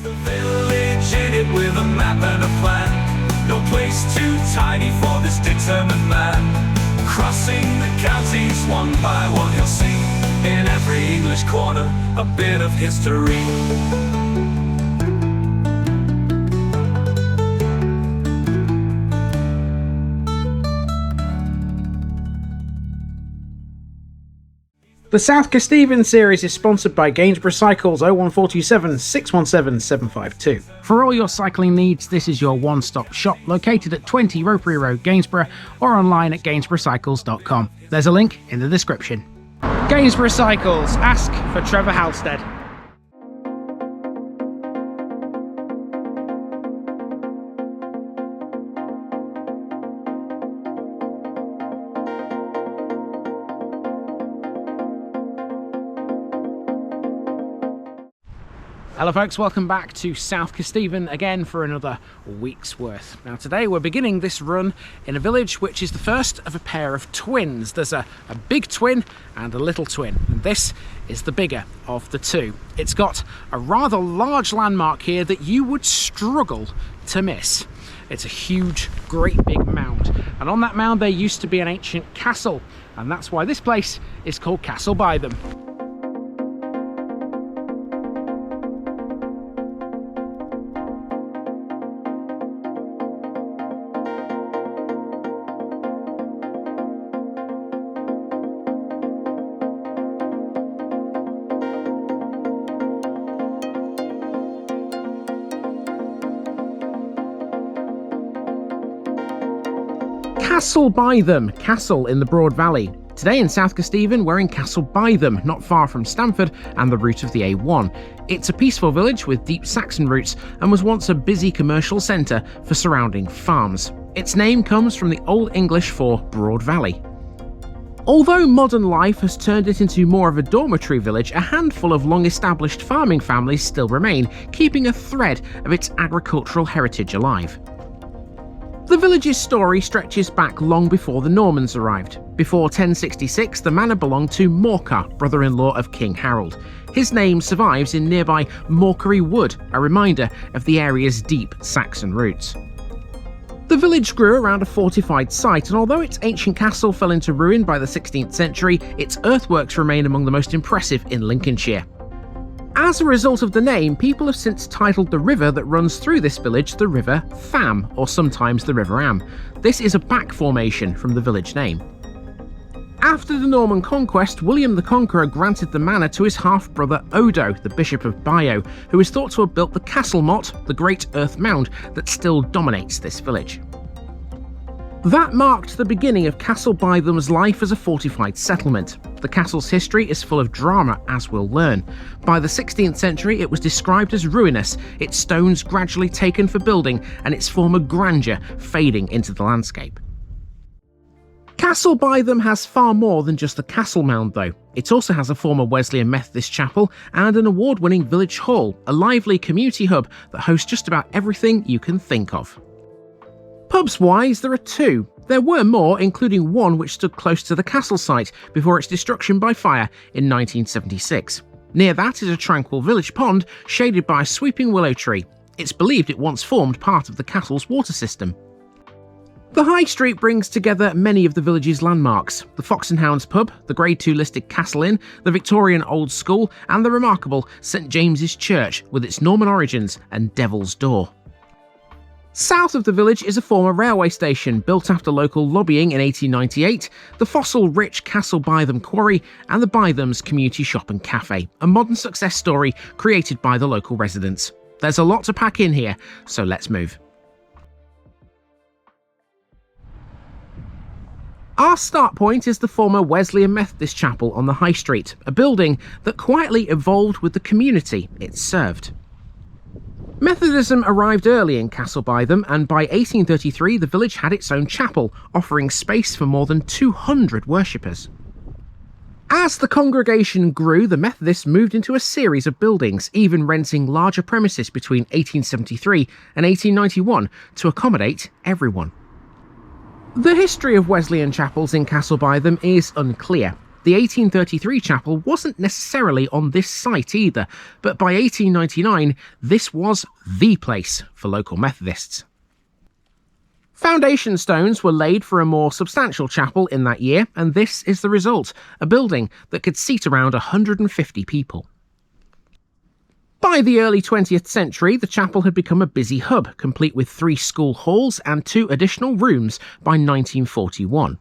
The village in it with a map and a plan. No place too tiny for this determined man. Crossing the counties one by one, he'll see in every English corner a bit of history. The South Kesteven series is sponsored by Gainsborough Cycles 01427 617 752. For all your cycling needs, this is your one-stop shop located at 20 Ropery Road, Gainsborough, or online at gainsboroughcycles.com. There's a link in the description. Gainsborough Cycles, ask for Trevor Halstead. Hello folks, welcome back to South Kesteven again for another week's worth. Now today we're beginning this run in a village which is the first of a pair of twins. There's a big twin and a little twin, and this is the bigger of the two. It's got a rather large landmark here that you would struggle to miss. It's a huge, great big mound, and on that mound there used to be an ancient castle, and that's why this place is called Castle Bytham. Castle Bytham, castle in the Broad Valley. Today in South Kesteven, we're in Castle Bytham, not far from Stamford and the route of the A1. It's a peaceful village with deep Saxon roots and was once a busy commercial centre for surrounding farms. Its name comes from the Old English for Broad Valley. Although modern life has turned it into more of a dormitory village, a handful of long-established farming families still remain, keeping a thread of its agricultural heritage alive. The village's story stretches back long before the Normans arrived. Before 1066, the manor belonged to Morcar, brother-in-law of King Harold. His name survives in nearby Morkery Wood, a reminder of the area's deep Saxon roots. The village grew around a fortified site, and although its ancient castle fell into ruin by the 16th century, its earthworks remain among the most impressive in Lincolnshire. As a result of the name, people have since titled the river that runs through this village the River Tham, or sometimes the River Am. This is a back formation from the village name. After the Norman conquest, William the Conqueror granted the manor to his half-brother Odo, the Bishop of Bayeux, who is thought to have built the castle motte, the great earth mound that still dominates this village. That marked the beginning of Castle Bytham's life as a fortified settlement. The castle's history is full of drama, as we'll learn. By the 16th century, it was described as ruinous, its stones gradually taken for building, and its former grandeur fading into the landscape. Castle Bytham has far more than just the castle mound though. It also has a former Wesleyan Methodist chapel and an award-winning village hall, a lively community hub that hosts just about everything you can think of. Pubs-wise, there are two. There were more, including one which stood close to the castle site before its destruction by fire in 1976. Near that is a tranquil village pond shaded by a sweeping willow tree. It's believed it once formed part of the castle's water system. The High Street brings together many of the village's landmarks: the Fox and Hounds pub, the Grade 2 listed Castle Inn, the Victorian Old School, and the remarkable St James's Church with its Norman origins and Devil's Door. South of the village is a former railway station built after local lobbying in 1898, the fossil-rich Castle Bytham Quarry, and the Bythams Community Shop and Cafe, a modern success story created by the local residents. There's a lot to pack in here, so let's move. Our start point is the former Wesleyan Methodist Chapel on the High Street, a building that quietly evolved with the community it served. Methodism arrived early in Castle Bytham, and by 1833 the village had its own chapel, offering space for more than 200 worshippers. As the congregation grew, the Methodists moved into a series of buildings, even renting larger premises between 1873 and 1891 to accommodate everyone. The history of Wesleyan chapels in Castle Bytham is unclear. The 1833 chapel wasn't necessarily on this site either, but by 1899 this was the place for local Methodists. Foundation stones were laid for a more substantial chapel in that year, and this is the result, a building that could seat around 150 people. By the early 20th century, the chapel had become a busy hub, complete with 3 school halls and 2 additional rooms by 1941.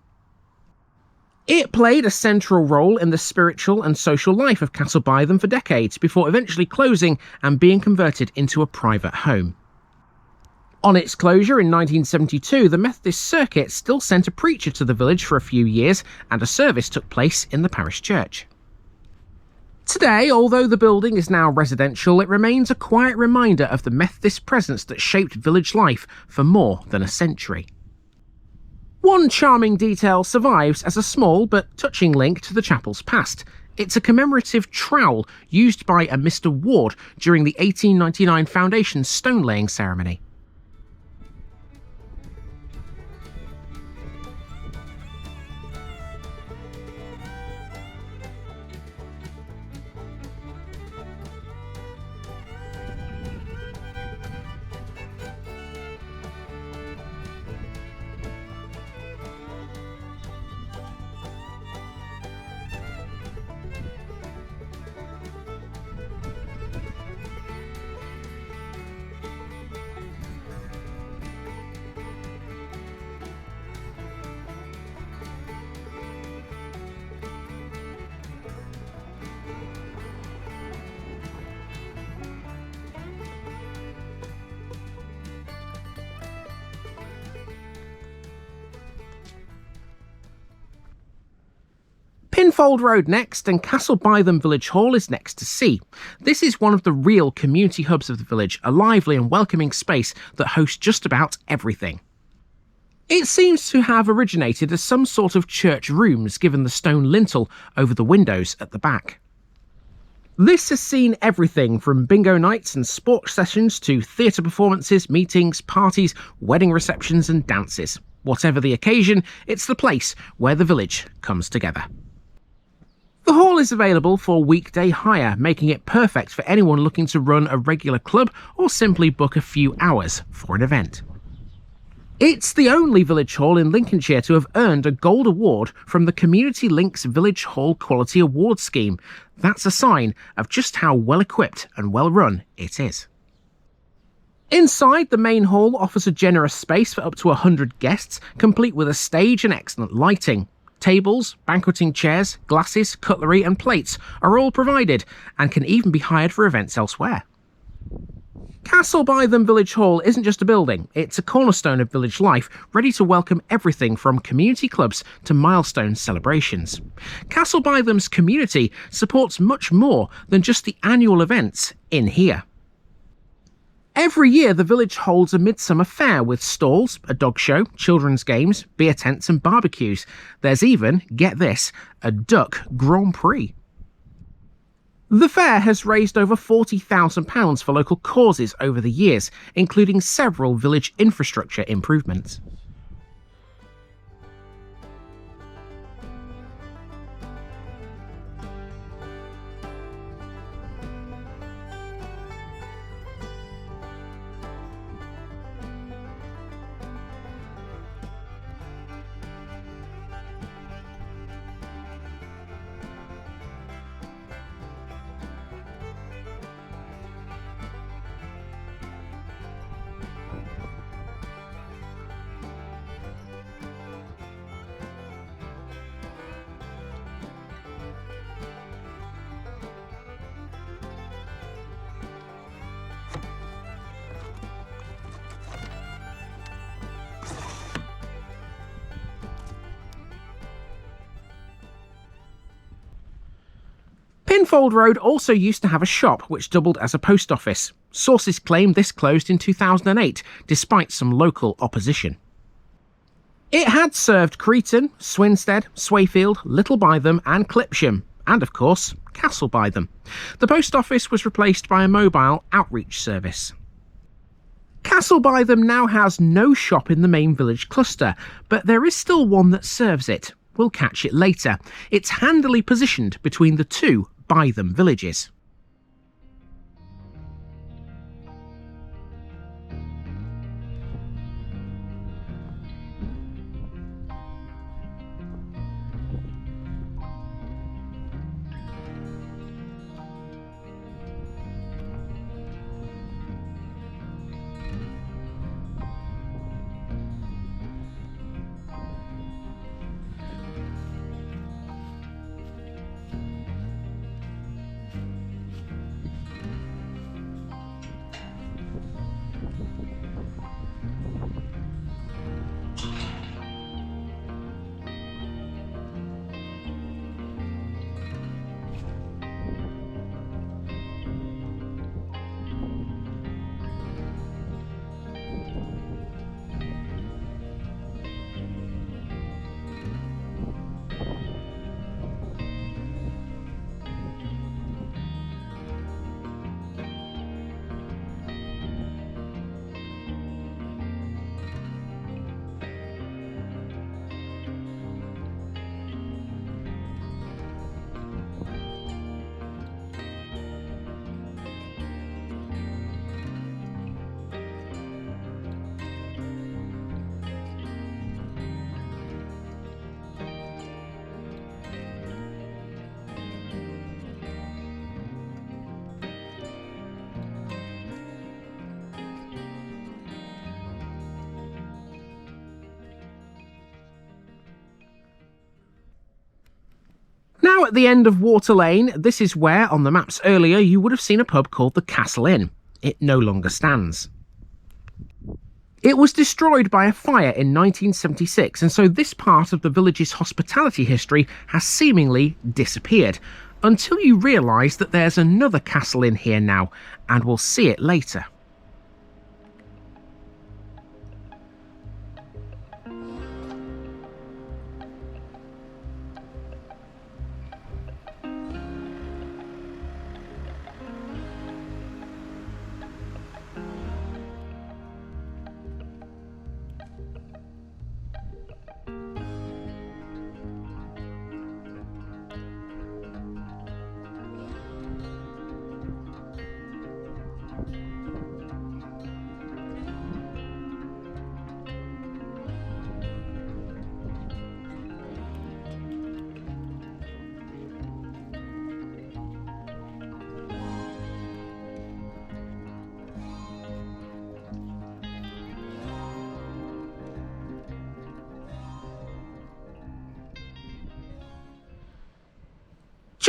It played a central role in the spiritual and social life of Castle Bytham for decades, before eventually closing and being converted into a private home. On its closure in 1972, the Methodist Circuit still sent a preacher to the village for a few years, and a service took place in the parish church. Today, although the building is now residential, it remains a quiet reminder of the Methodist presence that shaped village life for more than a century. One charming detail survives as a small but touching link to the chapel's past. It's a commemorative trowel used by a Mr. Ward during the 1899 foundation stone-laying ceremony. Pinfold Road next, and Castle Bytham Village Hall is next to see. This is one of the real community hubs of the village, a lively and welcoming space that hosts just about everything. It seems to have originated as some sort of church rooms, given the stone lintel over the windows at the back. This has seen everything from bingo nights and sports sessions to theatre performances, meetings, parties, wedding receptions and dances. Whatever the occasion, it's the place where the village comes together. The hall is available for weekday hire, making it perfect for anyone looking to run a regular club or simply book a few hours for an event. It's the only village hall in Lincolnshire to have earned a gold award from the Community Links Village Hall Quality Award Scheme. That's a sign of just how well equipped and well run it is. Inside, the main hall offers a generous space for up to 100 guests, complete with a stage and excellent lighting. Tables, banqueting chairs, glasses, cutlery and plates are all provided and can even be hired for events elsewhere. Castle Bytham Village Hall isn't just a building, it's a cornerstone of village life, ready to welcome everything from community clubs to milestone celebrations. Castle Bytham's community supports much more than just the annual events in here. Every year the village holds a midsummer fair with stalls, a dog show, children's games, beer tents and barbecues. There's even, get this, a duck Grand Prix. The fair has raised over £40,000 for local causes over the years, including several village infrastructure improvements. Pinfold Road also used to have a shop which doubled as a post office. Sources claim this closed in 2008, despite some local opposition. It had served Cretan, Swinstead, Swayfield, Little Bytham and Clipsham, and of course, Castle Bytham. The post office was replaced by a mobile outreach service. Castle Bytham now has no shop in the main village cluster, but there is still one that serves it. we'll catch it later. It's handily positioned between the two Bytham villages. Now at the end of Water Lane, this is where, on the maps earlier, you would have seen a pub called the Castle Inn. It no longer stands. It was destroyed by a fire in 1976, and so this part of the village's hospitality history has seemingly disappeared, until you realise that there's another Castle Inn here now, and we'll see it later.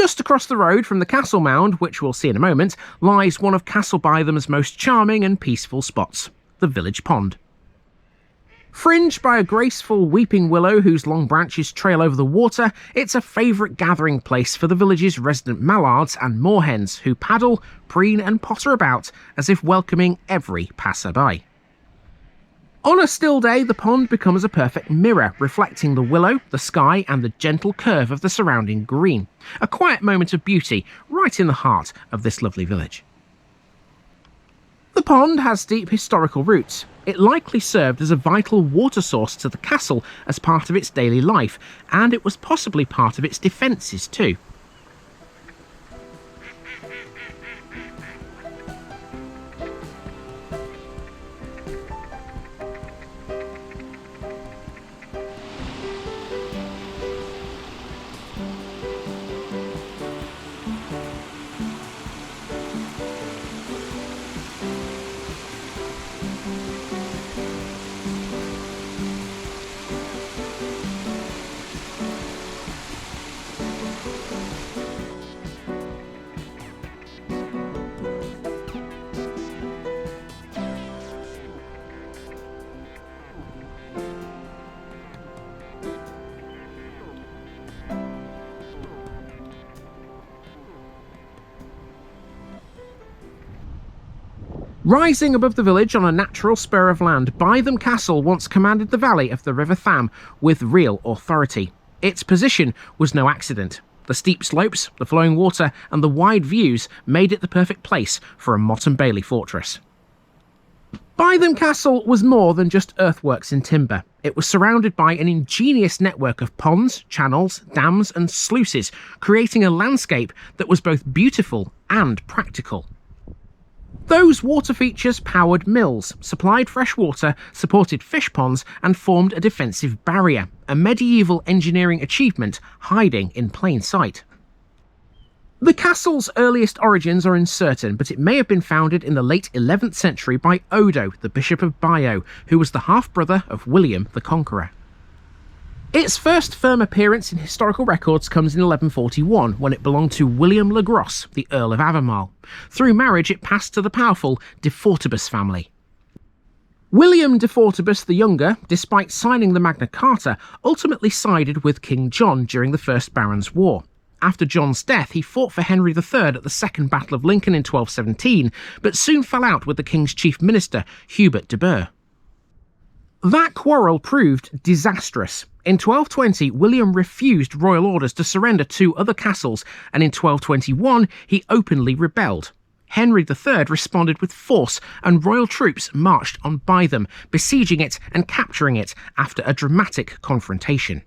Just across the road from the castle mound, which we'll see in a moment, lies one of Castle Bytham's most charming and peaceful spots, the village pond. Fringed by a graceful weeping willow whose long branches trail over the water, it's a favourite gathering place for the village's resident mallards and moorhens who paddle, preen and potter about as if welcoming every passer-by. On a still day, the pond becomes a perfect mirror, reflecting the willow, the sky and the gentle curve of the surrounding green. A quiet moment of beauty, right in the heart of this lovely village. The pond has deep historical roots. It likely served as a vital water source to the castle as part of its daily life, and it was possibly part of its defences too. Rising above the village on a natural spur of land, Bytham Castle once commanded the valley of the River Tham with real authority. Its position was no accident. The steep slopes, the flowing water and the wide views made it the perfect place for a Motte and Bailey fortress. Bytham Castle was more than just earthworks and timber. It was surrounded by an ingenious network of ponds, channels, dams and sluices, creating a landscape that was both beautiful and practical. Those water features powered mills, supplied fresh water, supported fish ponds and formed a defensive barrier, a medieval engineering achievement hiding in plain sight. The castle's earliest origins are uncertain, but it may have been founded in the late 11th century by Odo, the Bishop of Bayeux, who was the half-brother of William the Conqueror. Its first firm appearance in historical records comes in 1141, when it belonged to William le Gros, the Earl of Albemarle. Through marriage, it passed to the powerful de Fortibus family. William de Fortibus the Younger, despite signing the Magna Carta, ultimately sided with King John during the First Barons' War. After John's death, he fought for Henry III at the Second Battle of Lincoln in 1217, but soon fell out with the king's chief minister, Hubert de Burgh. That quarrel proved disastrous. In 1220, William refused royal orders to surrender 2 other castles, and in 1221 he openly rebelled. Henry III responded with force, and royal troops marched on Bytham, besieging it and capturing it after a dramatic confrontation.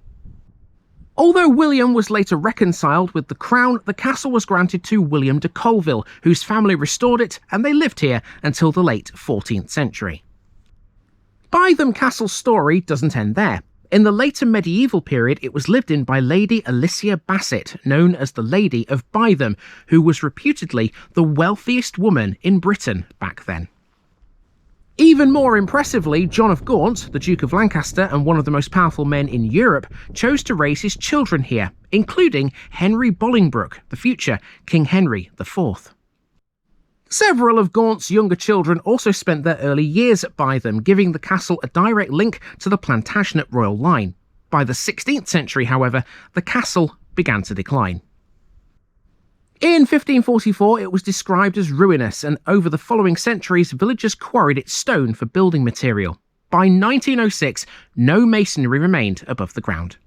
Although William was later reconciled with the crown, the castle was granted to William de Colville, whose family restored it, and they lived here until the late 14th century. Bytham Castle's story doesn't end there. In the later medieval period, it was lived in by Lady Alicia Bassett, known as the Lady of Bytham, who was reputedly the wealthiest woman in Britain back then. Even more impressively, John of Gaunt, the Duke of Lancaster and one of the most powerful men in Europe, chose to raise his children here, including Henry Bolingbroke, the future King Henry IV. Several of Gaunt's younger children also spent their early years at Bytham, giving the castle a direct link to the Plantagenet royal line. By the 16th century, however, the castle began to decline. In 1544, it was described as ruinous, and over the following centuries, villagers quarried its stone for building material. By 1906, no masonry remained above the ground.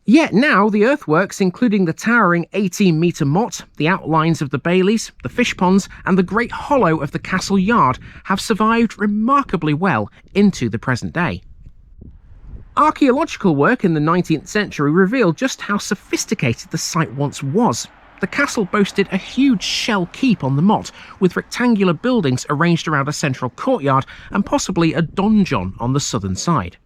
Yet now, the earthworks, including the towering 18-metre motte, the outlines of the baileys, the fish ponds, and the great hollow of the castle yard, have survived remarkably well into the present day. Archaeological work in the 19th century revealed just how sophisticated the site once was. The castle boasted a huge shell keep on the motte, with rectangular buildings arranged around a central courtyard and possibly a donjon on the southern side.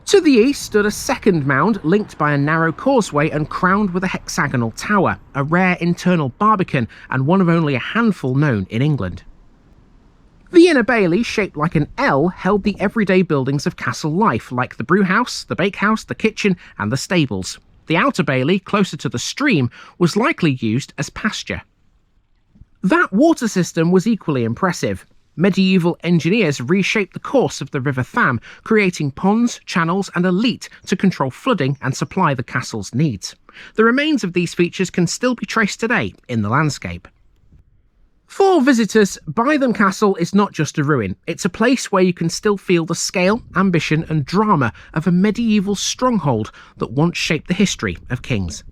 To the east stood a second mound linked by a narrow causeway and crowned with a hexagonal tower, a rare internal barbican and one of only a handful known in England. The inner bailey, shaped like an L, held the everyday buildings of castle life, like the brewhouse, the bakehouse, the kitchen and the stables. The outer bailey, closer to the stream, was likely used as pasture. That water system was equally impressive. Medieval engineers reshaped the course of the River Tham, creating ponds, channels and a leat to control flooding and supply the castle's needs. The remains of these features can still be traced today in the landscape. For visitors, Bytham Castle is not just a ruin, it's a place where you can still feel the scale, ambition and drama of a medieval stronghold that once shaped the history of kings.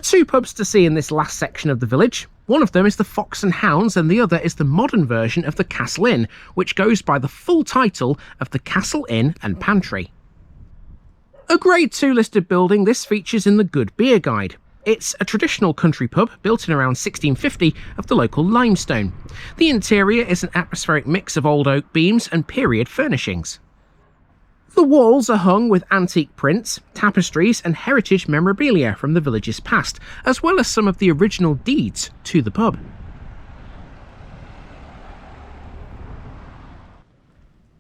two pubs to see in this last section of the village. One of them is the Fox and Hounds and the other is the modern version of the Castle Inn, which goes by the full title of the Castle Inn and Pantry. A Grade 2 listed building, this features in the Good Beer Guide. It's a traditional country pub built in around 1650 of the local limestone. The interior is an atmospheric mix of old oak beams and period furnishings. The walls are hung with antique prints, tapestries and heritage memorabilia from the village's past, as well as some of the original deeds to the pub.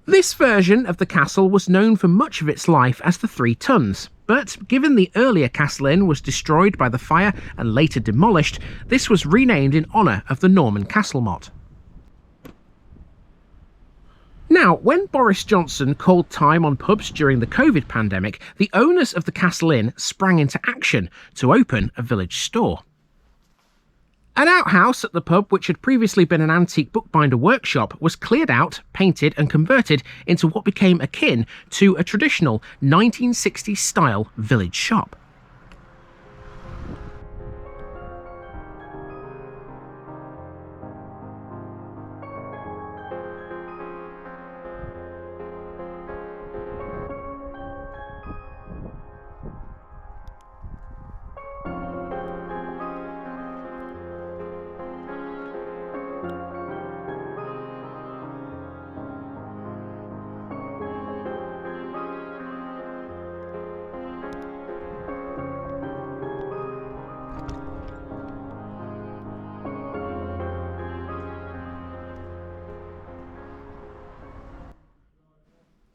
This version of the castle was known for much of its life as the Three Tuns, but given the earlier Castle Inn was destroyed by the fire and later demolished, this was renamed in honour of the Norman castle motte. Now, when Boris Johnson called time on pubs during the COVID pandemic, the owners of the Castle Inn sprang into action to open a village store. An outhouse at the pub, which had previously been an antique bookbinder workshop, was cleared out, painted and converted into what became akin to a traditional 1960s-style village shop.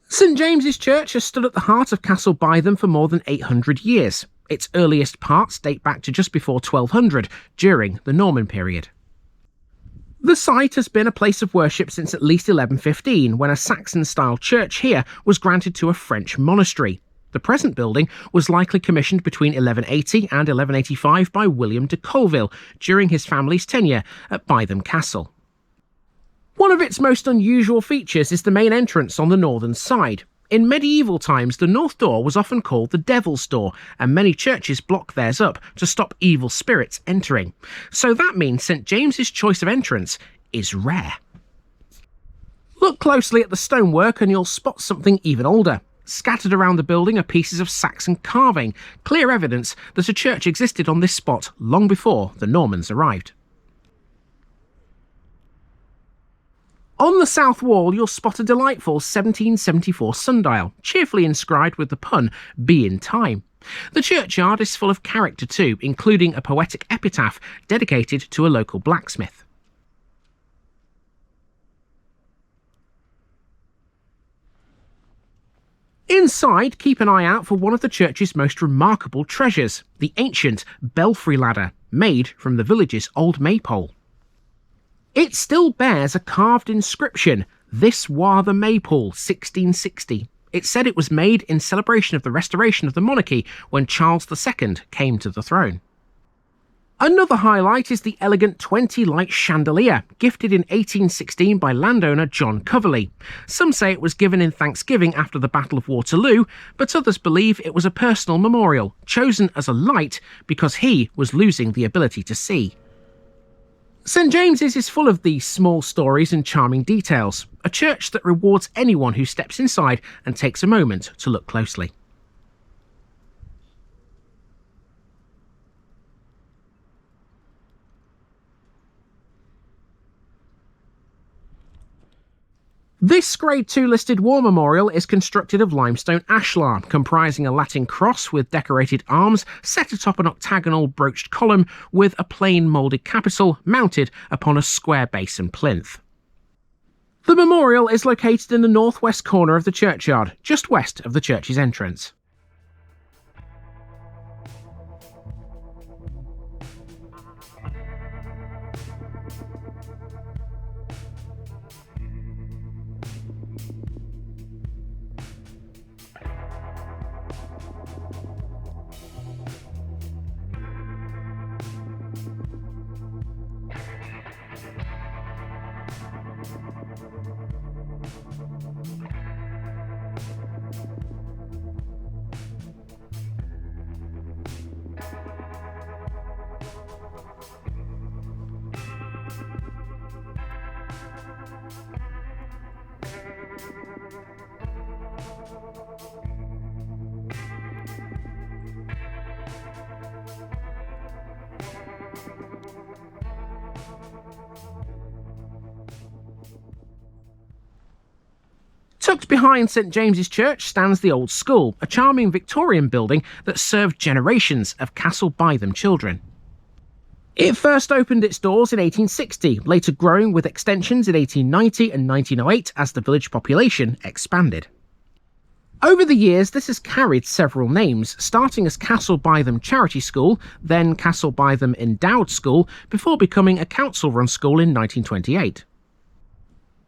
St James's Church has stood at the heart of Castle Bytham for more than 800 years. Its earliest parts date back to just before 1200, during the Norman period. The site has been a place of worship since at least 1115, when a Saxon-style church here was granted to a French monastery. The present building was likely commissioned between 1180 and 1185 by William de Colville during his family's tenure at Bytham Castle. One of its most unusual features is the main entrance on the northern side. In medieval times, the north door was often called the Devil's Door, and many churches block theirs up to stop evil spirits entering. So that means St James's choice of entrance is rare. Look closely at the stonework and you'll spot something even older. Scattered around the building are pieces of Saxon carving, clear evidence that a church existed on this spot long before the Normans arrived. On the south wall, you'll spot a delightful 1774 sundial, cheerfully inscribed with the pun, "Be in time." The churchyard is full of character too, including a poetic epitaph dedicated to a local blacksmith. Inside, keep an eye out for one of the church's most remarkable treasures, the ancient belfry ladder, made from the village's old maypole. It still bears a carved inscription, "This war the Maypole, 1660. It said it was made in celebration of the restoration of the monarchy when Charles II came to the throne. Another highlight is the elegant 20-light chandelier, gifted in 1816 by landowner John Coverley. Some say it was given in thanksgiving after the Battle of Waterloo, but others believe it was a personal memorial, chosen as a light because he was losing the ability to see. St James's is full of these small stories and charming details, a church that rewards anyone who steps inside and takes a moment to look closely. This Grade 2 listed war memorial is constructed of limestone ashlar, comprising a Latin cross with decorated arms set atop an octagonal broached column with a plain moulded capital mounted upon a square base and plinth. The memorial is located in the northwest corner of the churchyard, just west of the church's entrance. Tucked behind St James's Church stands the Old School, a charming Victorian building that served generations of Castle Bytham children. It first opened its doors in 1860, later growing with extensions in 1890 and 1908 as the village population expanded. Over the years, this has carried several names, starting as Castle Bytham Charity School, then Castle Bytham Endowed School, before becoming a council-run school in 1928.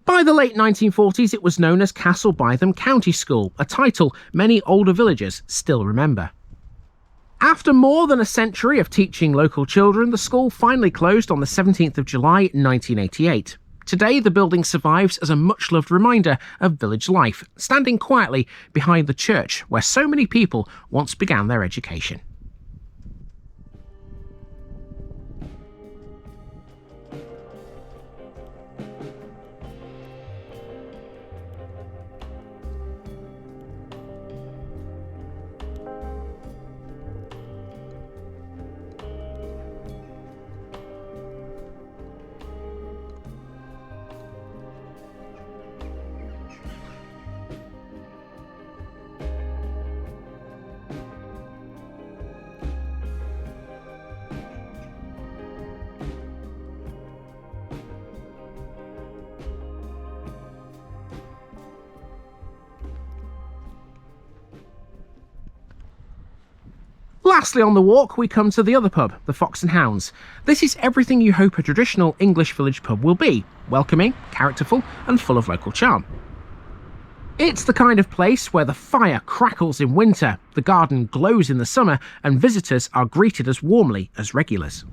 By the late 1940s, it was known as Castle Bytham County School, a title many older villagers still remember. After more than a century of teaching local children, the school finally closed on the 17th of July 1988. Today, the building survives as a much-loved reminder of village life, standing quietly behind the church where so many people once began their education. Lastly on the walk, we come to the other pub, the Fox and Hounds. This is everything you hope a traditional English village pub will be: welcoming, characterful, and full of local charm. It's the kind of place where the fire crackles in winter, the garden glows in the summer, and visitors are greeted as warmly as regulars.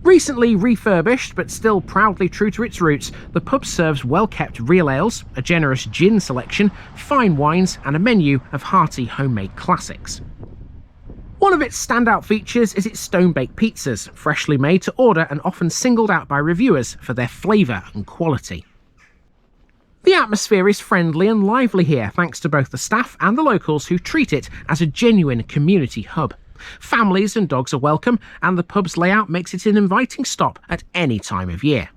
Recently refurbished, but still proudly true to its roots, the pub serves well-kept real ales, a generous gin selection, fine wines, and a menu of hearty homemade classics. One of its standout features is its stone-baked pizzas, freshly made to order and often singled out by reviewers for their flavour and quality. The atmosphere is friendly and lively here, thanks to both the staff and the locals who treat it as a genuine community hub. Families and dogs are welcome, and the pub's layout makes it an inviting stop at any time of year.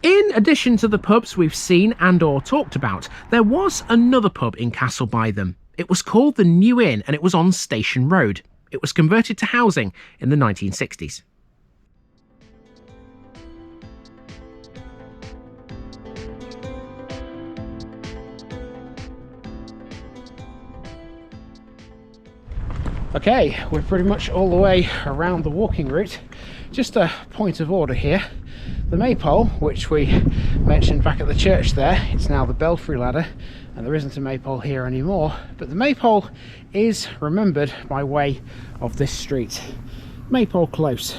In addition to the pubs we've seen and or talked about, there was another pub in Castle Bytham. It was called the New Inn, and it was on Station Road. It was converted to housing in the 1960s. Okay, we're pretty much all the way around the walking route. Just a point of order here. The maypole, which we mentioned back at the church there, it's now the belfry ladder, and there isn't a maypole here anymore, but the maypole is remembered by way of this street, Maypole Close,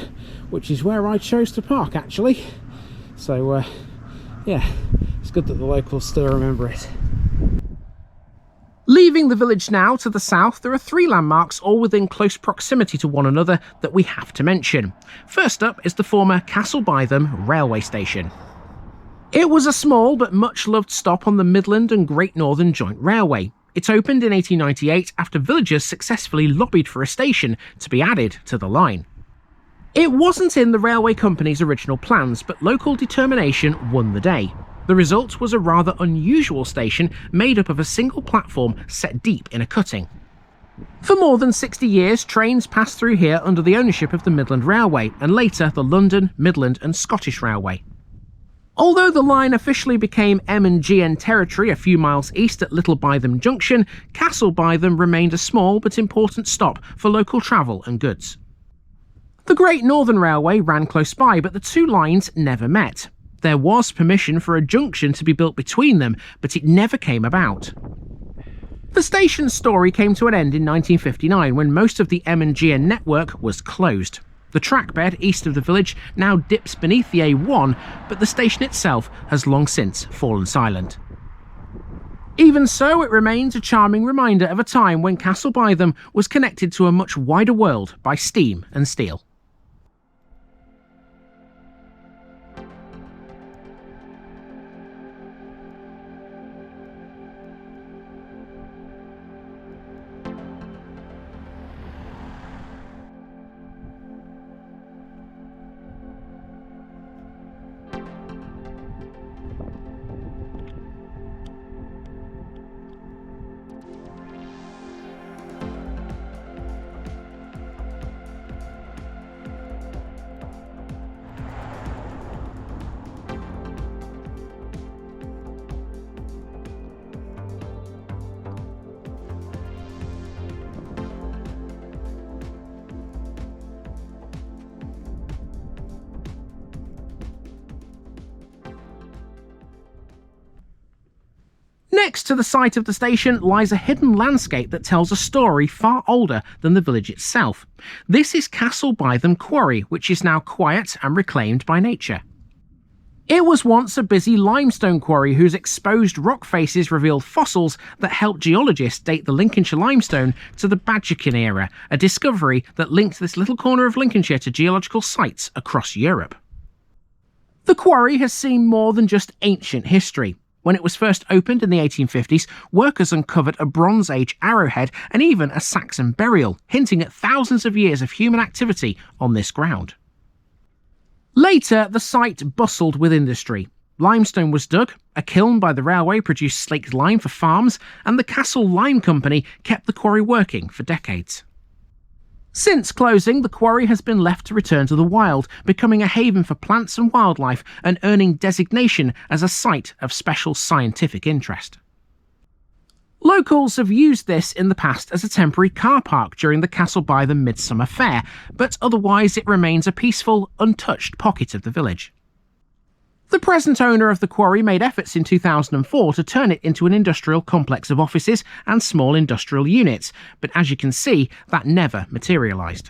which is where I chose to park actually. So yeah, it's good that the locals still remember it. Leaving the village now, to the south, there are three landmarks all within close proximity to one another that we have to mention. First up is the former Castle Bytham railway station. It was a small but much loved stop on the Midland and Great Northern Joint Railway. It opened in 1898 after villagers successfully lobbied for a station to be added to the line. It wasn't in the railway company's original plans, but local determination won the day. The result was a rather unusual station made up of a single platform set deep in a cutting. For more than 60 years, trains passed through here under the ownership of the Midland Railway, and later the London, Midland and Scottish Railway. Although the line officially became M&GN territory a few miles east at Little Bytham Junction, Castle Bytham remained a small but important stop for local travel and goods. The Great Northern Railway ran close by, but the two lines never met. There was permission for a junction to be built between them, but it never came about. The station's story came to an end in 1959 when most of the M&GN network was closed. The trackbed east of the village now dips beneath the A1, but the station itself has long since fallen silent. Even so, it remains a charming reminder of a time when Castle Bytham was connected to a much wider world by steam and steel. Next to the site of the station lies a hidden landscape that tells a story far older than the village itself. This is Castle Bytham Quarry, which is now quiet and reclaimed by nature. It was once a busy limestone quarry whose exposed rock faces revealed fossils that helped geologists date the Lincolnshire limestone to the Badgerkin era, a discovery that linked this little corner of Lincolnshire to geological sites across Europe. The quarry has seen more than just ancient history. When it was first opened in the 1850s, workers uncovered a Bronze Age arrowhead and even a Saxon burial, hinting at thousands of years of human activity on this ground. Later, the site bustled with industry. Limestone was dug, a kiln by the railway produced slaked lime for farms, and the Castle Lime Company kept the quarry working for decades. Since closing, the quarry has been left to return to the wild, becoming a haven for plants and wildlife and earning designation as a site of special scientific interest. Locals have used this in the past as a temporary car park during the Castle Bytham Midsummer Fair, but otherwise it remains a peaceful, untouched pocket of the village. The present owner of the quarry made efforts in 2004 to turn it into an industrial complex of offices and small industrial units, but as you can see, that never materialised.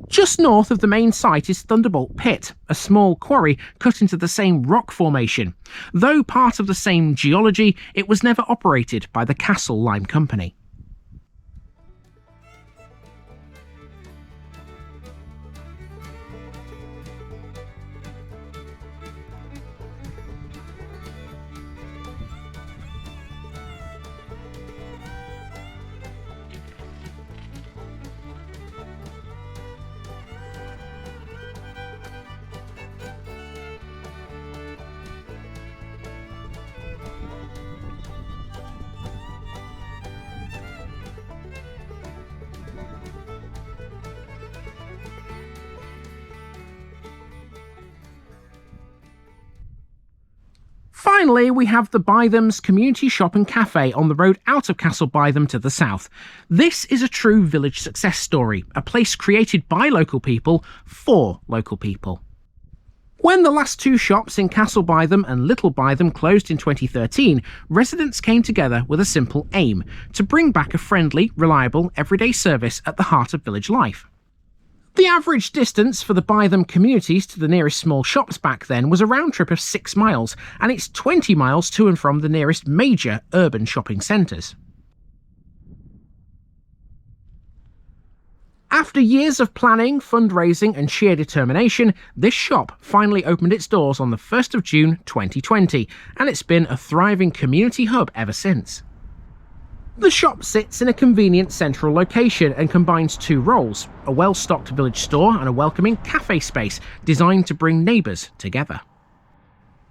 Just north of the main site is Thunderbolt Pit, a small quarry cut into the same rock formation. Though part of the same geology, it was never operated by the Castle Lime Company. Finally, we have the Bytham's Community Shop and Cafe on the road out of Castle Bytham to the south. This is a true village success story, a place created by local people for local people. When the last two shops in Castle Bytham and Little Bytham closed in 2013, residents came together with a simple aim: to bring back a friendly, reliable, everyday service at the heart of village life. The average distance for the Bytham communities to the nearest small shops back then was a round trip of 6 miles, and it's 20 miles to and from the nearest major urban shopping centres. After years of planning, fundraising and sheer determination, this shop finally opened its doors on the 1st of June 2020, and it's been a thriving community hub ever since. The shop sits in a convenient central location and combines two roles: a well-stocked village store and a welcoming cafe space designed to bring neighbours together.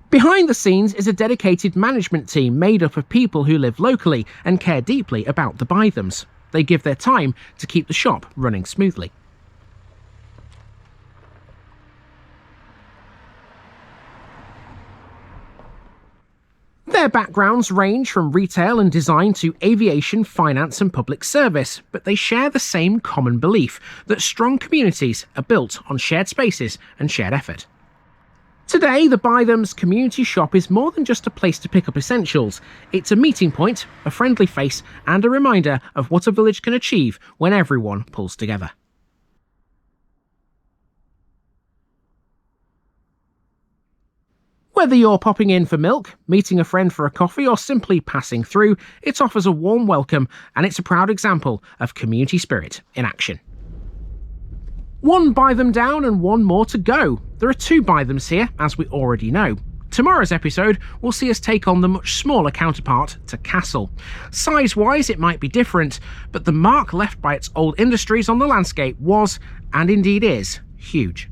Behind the scenes is a dedicated management team made up of people who live locally and care deeply about the Bythams. They give their time to keep the shop running smoothly. Their backgrounds range from retail and design to aviation, finance and public service, but they share the same common belief that strong communities are built on shared spaces and shared effort. Today, the Bytham's community shop is more than just a place to pick up essentials. It's a meeting point, a friendly face and a reminder of what a village can achieve when everyone pulls together. Whether you're popping in for milk, meeting a friend for a coffee or simply passing through, it offers a warm welcome and it's a proud example of community spirit in action. One Bytham down and one more to go. There are two Bythams here, as we already know. Tomorrow's episode will see us take on the much smaller counterpart to Castle. Size-wise it might be different, but the mark left by its old industries on the landscape was, and indeed is, huge.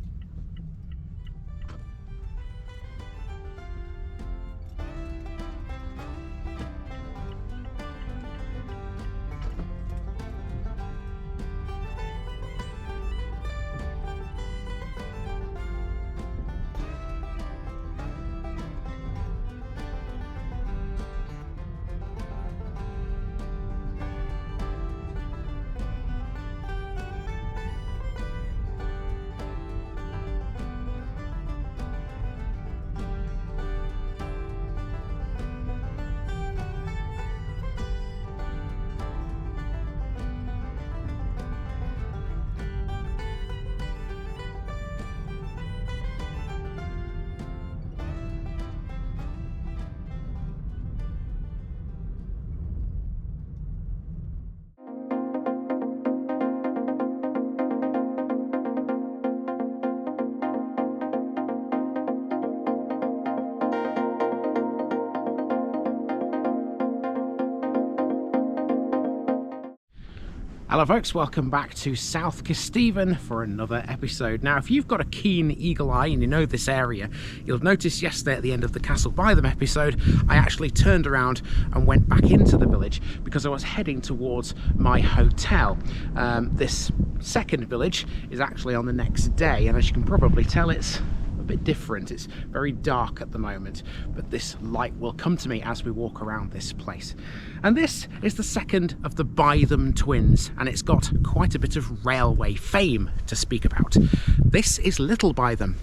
Hello folks, welcome back to South Kesteven for another episode. Now if you've got a keen eagle eye and you know this area, you'll have noticed yesterday at the end of the Castle Bytham episode I actually turned around and went back into the village because I was heading towards my hotel. This second village is actually on the next day, and as you can probably tell, it's a bit different. It's very dark at the moment, but this light will come to me as we walk around this place. And this is the second of the Bytham twins, and it's got quite a bit of railway fame to speak about. This is Little Bytham.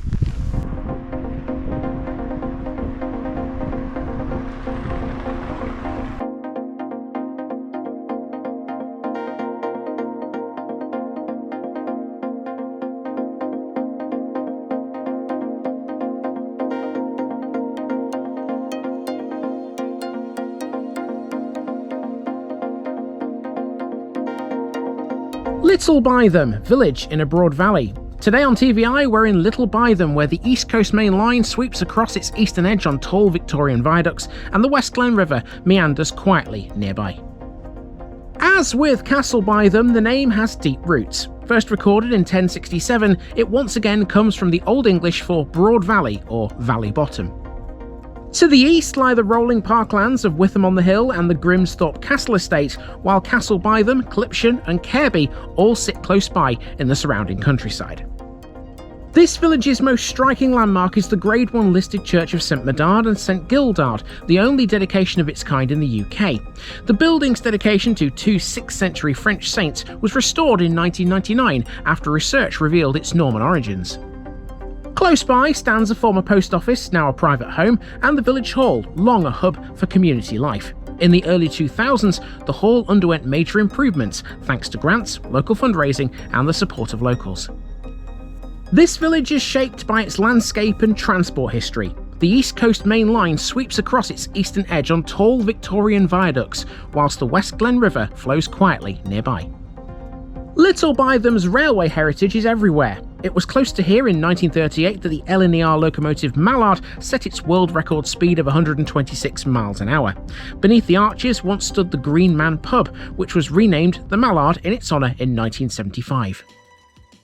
Little Bytham, village in a broad valley. Today on TVI, we're in Little Bytham, where the East Coast Main Line sweeps across its eastern edge on tall Victorian viaducts, and the West Glen River meanders quietly nearby. As with Castle Bytham, the name has deep roots. First recorded in 1067, it once again comes from the Old English for broad valley or valley bottom. To the east lie the rolling parklands of Wytham-on-the-Hill and the Grimsthorpe Castle estate, while Castle Bytham, Clipsham and Careby all sit close by in the surrounding countryside. This village's most striking landmark is the Grade 1 listed Church of St Medard and St Gildard, the only dedication of its kind in the UK. The building's dedication to two 6th century French saints was restored in 1999 after research revealed its Norman origins. Close by stands a former post office, now a private home, and the village hall, long a hub for community life. In the early 2000s, the hall underwent major improvements thanks to grants, local fundraising, and the support of locals. This village is shaped by its landscape and transport history. The East Coast Main Line sweeps across its eastern edge on tall Victorian viaducts, whilst the West Glen River flows quietly nearby. Little Bytham's railway heritage is everywhere. It was close to here in 1938 that the LNER locomotive Mallard set its world record speed of 126 miles an hour. Beneath the arches once stood the Green Man pub, which was renamed the Mallard in its honour in 1975.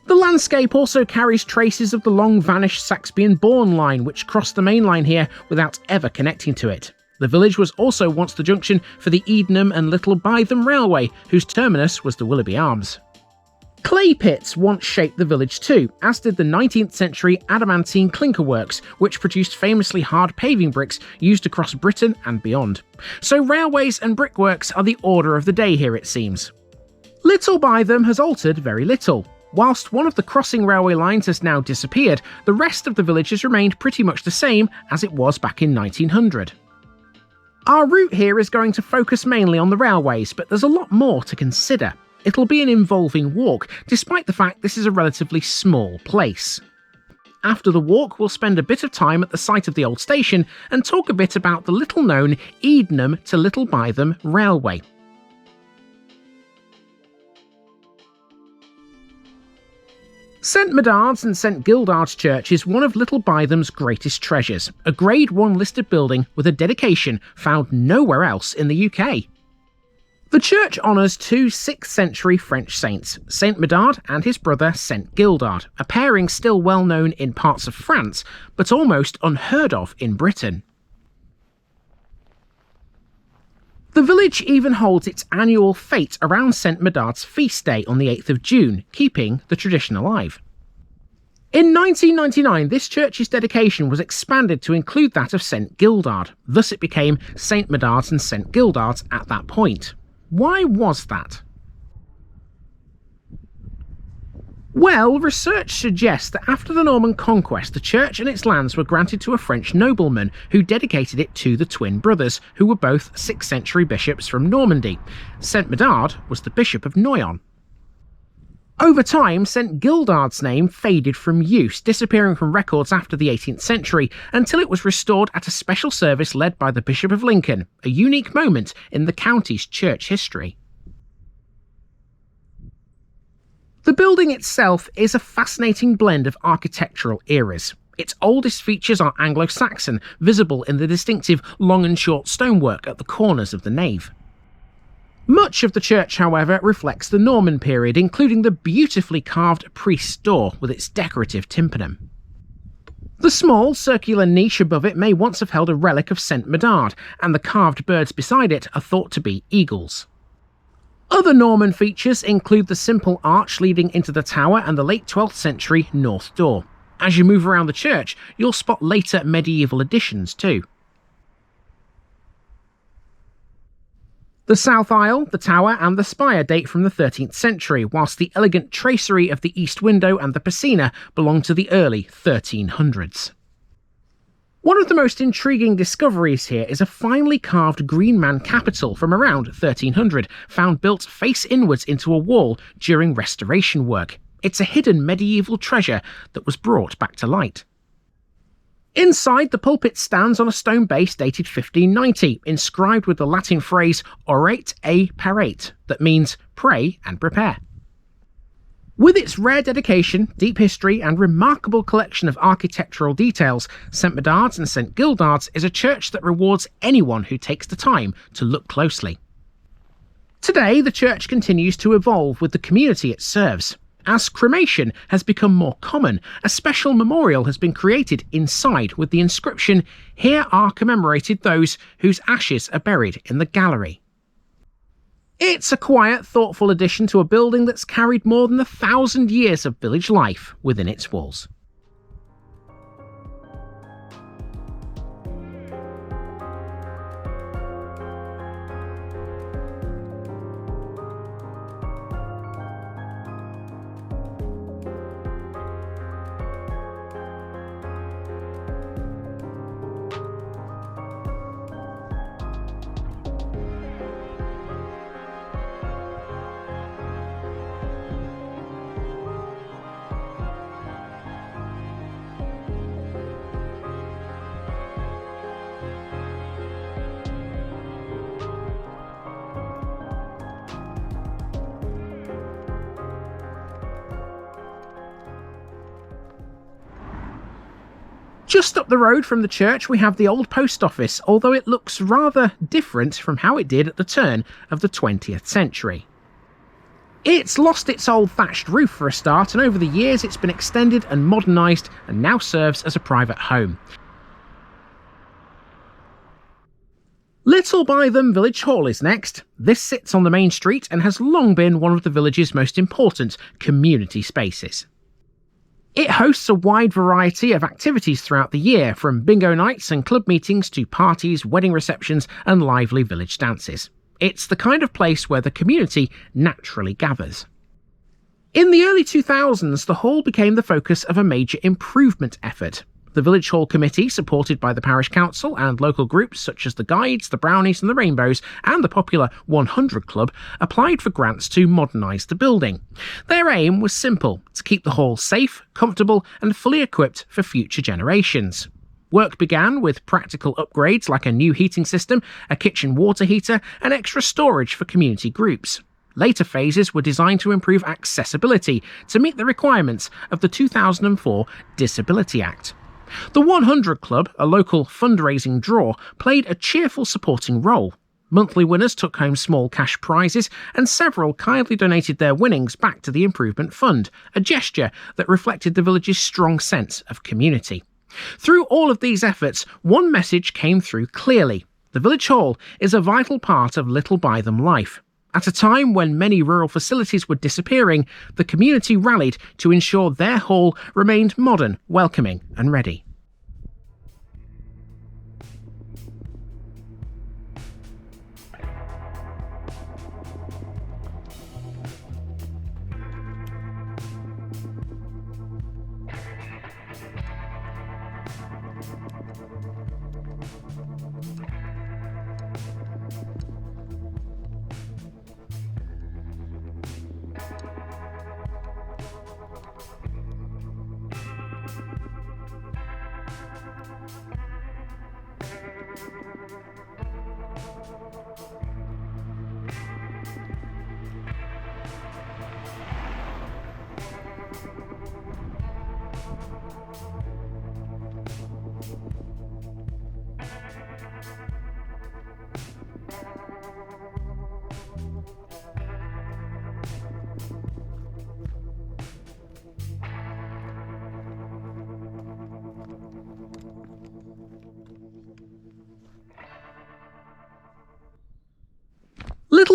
The landscape also carries traces of the long-vanished Saxby-and-Bourne line, which crossed the main line here without ever connecting to it. The village was also once the junction for the Edenham and Little Bytham Railway, whose terminus was the Willoughby Arms. Clay pits once shaped the village too, as did the 19th century adamantine clinker works, which produced famously hard paving bricks used across Britain and beyond. So railways and brickworks are the order of the day here, it seems. Little Bytham has altered very little. Whilst one of the crossing railway lines has now disappeared, the rest of the village has remained pretty much the same as it was back in 1900. Our route here is going to focus mainly on the railways, but there's a lot more to consider. It'll be an involving walk, despite the fact this is a relatively small place. After the walk, we'll spend a bit of time at the site of the old station and talk a bit about the little-known Edenham to Little Bytham Railway. St Medard's and St Gildard's Church is one of Little Bytham's greatest treasures, a Grade 1 listed building with a dedication found nowhere else in the UK. The church honours two 6th century French saints, St Medard and his brother St Gildard, a pairing still well known in parts of France, but almost unheard of in Britain. The village even holds its annual fete around St Medard's feast day on the 8th of June, keeping the tradition alive. In 1999, this church's dedication was expanded to include that of St Gildard, thus it became St Medard's and St Gildard's at that point. Why was that? Well, research suggests that after the Norman conquest, the church and its lands were granted to a French nobleman who dedicated it to the twin brothers, who were both 6th century bishops from Normandy. St Medard was the Bishop of Noyon. Over time, St Gildard's name faded from use, disappearing from records after the 18th century, until it was restored at a special service led by the Bishop of Lincoln, a unique moment in the county's church history. The building itself is a fascinating blend of architectural eras. Its oldest features are Anglo-Saxon, visible in the distinctive long and short stonework at the corners of the nave. Much of the church, however, reflects the Norman period, including the beautifully carved priest's door with its decorative tympanum. The small, circular niche above it may once have held a relic of St Medard, and the carved birds beside it are thought to be eagles. Other Norman features include the simple arch leading into the tower and the late 12th century north door. As you move around the church, you'll spot later medieval additions too. The south aisle, the tower and the spire date from the 13th century, whilst the elegant tracery of the east window and the piscina belong to the early 1300s. One of the most intriguing discoveries here is a finely carved Green Man capital from around 1300, found built face inwards into a wall during restoration work. It's a hidden medieval treasure that was brought back to light. Inside, the pulpit stands on a stone base dated 1590, inscribed with the Latin phrase Orate e Parate, that means pray and prepare. With its rare dedication, deep history and remarkable collection of architectural details, St Medard's and St Gildard's is a church that rewards anyone who takes the time to look closely. Today, the church continues to evolve with the community it serves. As cremation has become more common, a special memorial has been created inside with the inscription, "Here are commemorated those whose ashes are buried in the gallery." It's a quiet, thoughtful addition to a building that's carried more than 1,000 years of village life within its walls. Just up the road from the church we have the old post office, although it looks rather different from how it did at the turn of the 20th century. It's lost its old thatched roof for a start, and over the years it's been extended and modernised and now serves as a private home. Little Bytham Village Hall is next. This sits on the main street and has long been one of the village's most important community spaces. It hosts a wide variety of activities throughout the year, from bingo nights and club meetings to parties, wedding receptions and lively village dances. It's the kind of place where the community naturally gathers. In the early 2000s, the hall became the focus of a major improvement effort. The Village Hall Committee, supported by the Parish Council and local groups such as the Guides, the Brownies and the Rainbows, and the popular 100 Club, applied for grants to modernise the building. Their aim was simple: to keep the hall safe, comfortable and fully equipped for future generations. Work began with practical upgrades like a new heating system, a kitchen water heater and extra storage for community groups. Later phases were designed to improve accessibility to meet the requirements of the 2004 Disability Act. The 100 Club, a local fundraising draw, played a cheerful supporting role. Monthly winners took home small cash prizes, and several kindly donated their winnings back to the Improvement Fund, a gesture that reflected the village's strong sense of community. Through all of these efforts, one message came through clearly: the Village Hall is a vital part of Little Bytham life. At a time when many rural facilities were disappearing, the community rallied to ensure their hall remained modern, welcoming and ready.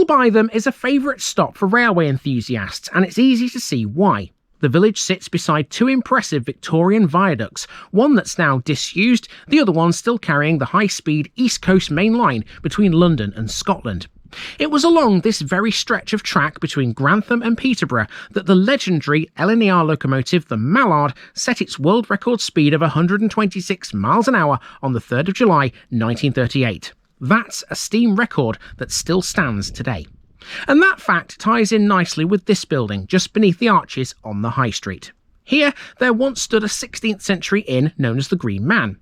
Little Bytham is a favourite stop for railway enthusiasts, and it's easy to see why. The village sits beside two impressive Victorian viaducts, one that's now disused, the other one still carrying the high-speed East Coast Main Line between London and Scotland. It was along this very stretch of track between Grantham and Peterborough that the legendary LNER locomotive, the Mallard, set its world record speed of 126 miles an hour on the 3rd of July 1938. That's a steam record that still stands today. And that fact ties in nicely with this building just beneath the arches on the High Street. Here, there once stood a 16th century inn known as the Green Man.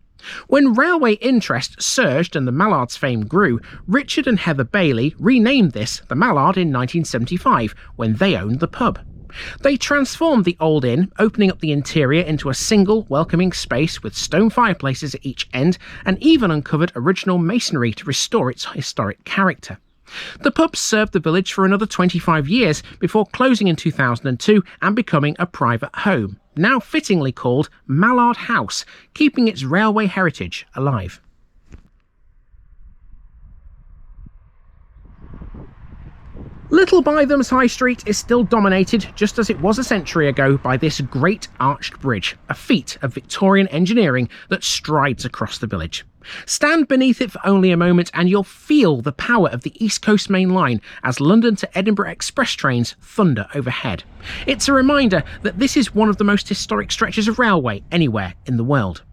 When railway interest surged and the Mallard's fame grew, Richard and Heather Bailey renamed this the Mallard in 1975 when they owned the pub. They transformed the old inn, opening up the interior into a single, welcoming space with stone fireplaces at each end, and even uncovered original masonry to restore its historic character. The pub served the village for another 25 years before closing in 2002 and becoming a private home, now fittingly called Mallard House, keeping its railway heritage alive. Little Bytham's High Street is still dominated, just as it was a century ago, by this great arched bridge, a feat of Victorian engineering that strides across the village. Stand beneath it for only a moment and you'll feel the power of the East Coast Main Line as London to Edinburgh express trains thunder overhead. It's a reminder that this is one of the most historic stretches of railway anywhere in the world.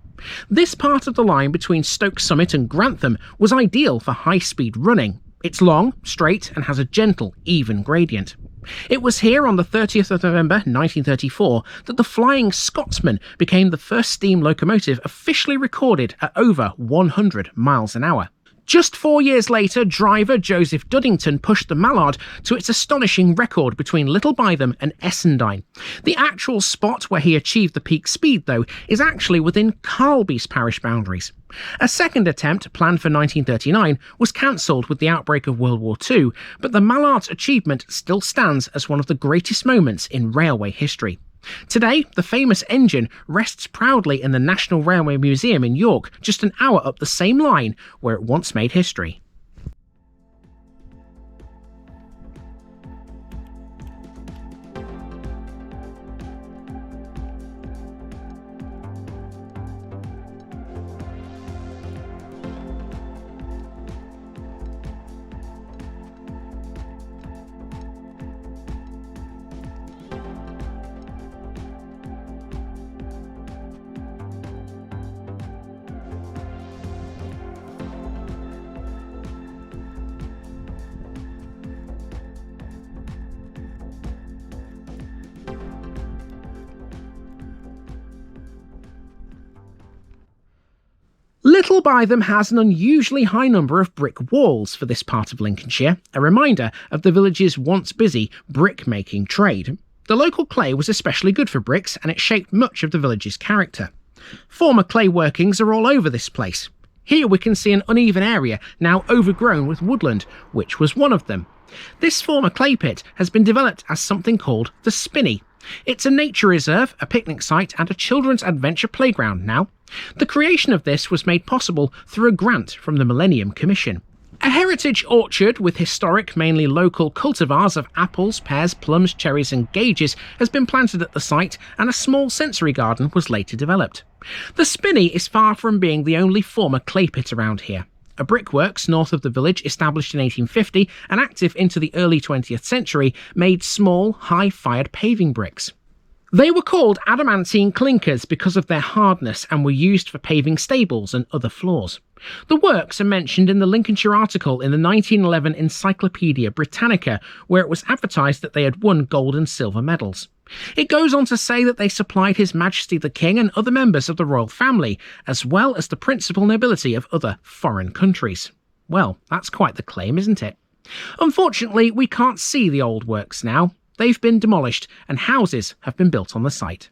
This part of the line between Stoke Summit and Grantham was ideal for high-speed running. It's long, straight, and has a gentle, even gradient. It was here on the 30th of November 1934 that the Flying Scotsman became the first steam locomotive officially recorded at over 100 miles an hour. Just 4 years later, driver Joseph Duddington pushed the Mallard to its astonishing record between Little Bytham and Essendine. The actual spot where he achieved the peak speed, though, is actually within Carlby's parish boundaries. A second attempt, planned for 1939, was cancelled with the outbreak of World War II, but the Mallard's achievement still stands as one of the greatest moments in railway history. Today, the famous engine rests proudly in the National Railway Museum in York, just an hour up the same line where it once made history. Little Bytham has an unusually high number of brick walls for this part of Lincolnshire, a reminder of the village's once busy brick-making trade. The local clay was especially good for bricks, and it shaped much of the village's character. Former clay workings are all over this place. Here we can see an uneven area now overgrown with woodland, which was one of them. This former clay pit has been developed as something called the Spinney. It's a nature reserve, a picnic site and a children's adventure playground now. The creation of this was made possible through a grant from the Millennium Commission. A heritage orchard with historic, mainly local cultivars of apples, pears, plums, cherries and gages has been planted at the site, and a small sensory garden was later developed. The Spinney is far from being the only former clay pit around here. A brickworks north of the village, established in 1850 and active into the early 20th century, made small, high-fired paving bricks. They were called adamantine clinkers because of their hardness and were used for paving stables and other floors. The works are mentioned in the Lincolnshire article in the 1911 Encyclopaedia Britannica, where it was advertised that they had won gold and silver medals. It goes on to say that they supplied His Majesty the King and other members of the royal family, as well as the principal nobility of other foreign countries. Well, that's quite the claim, isn't it? Unfortunately, we can't see the old works now. They've been demolished and houses have been built on the site.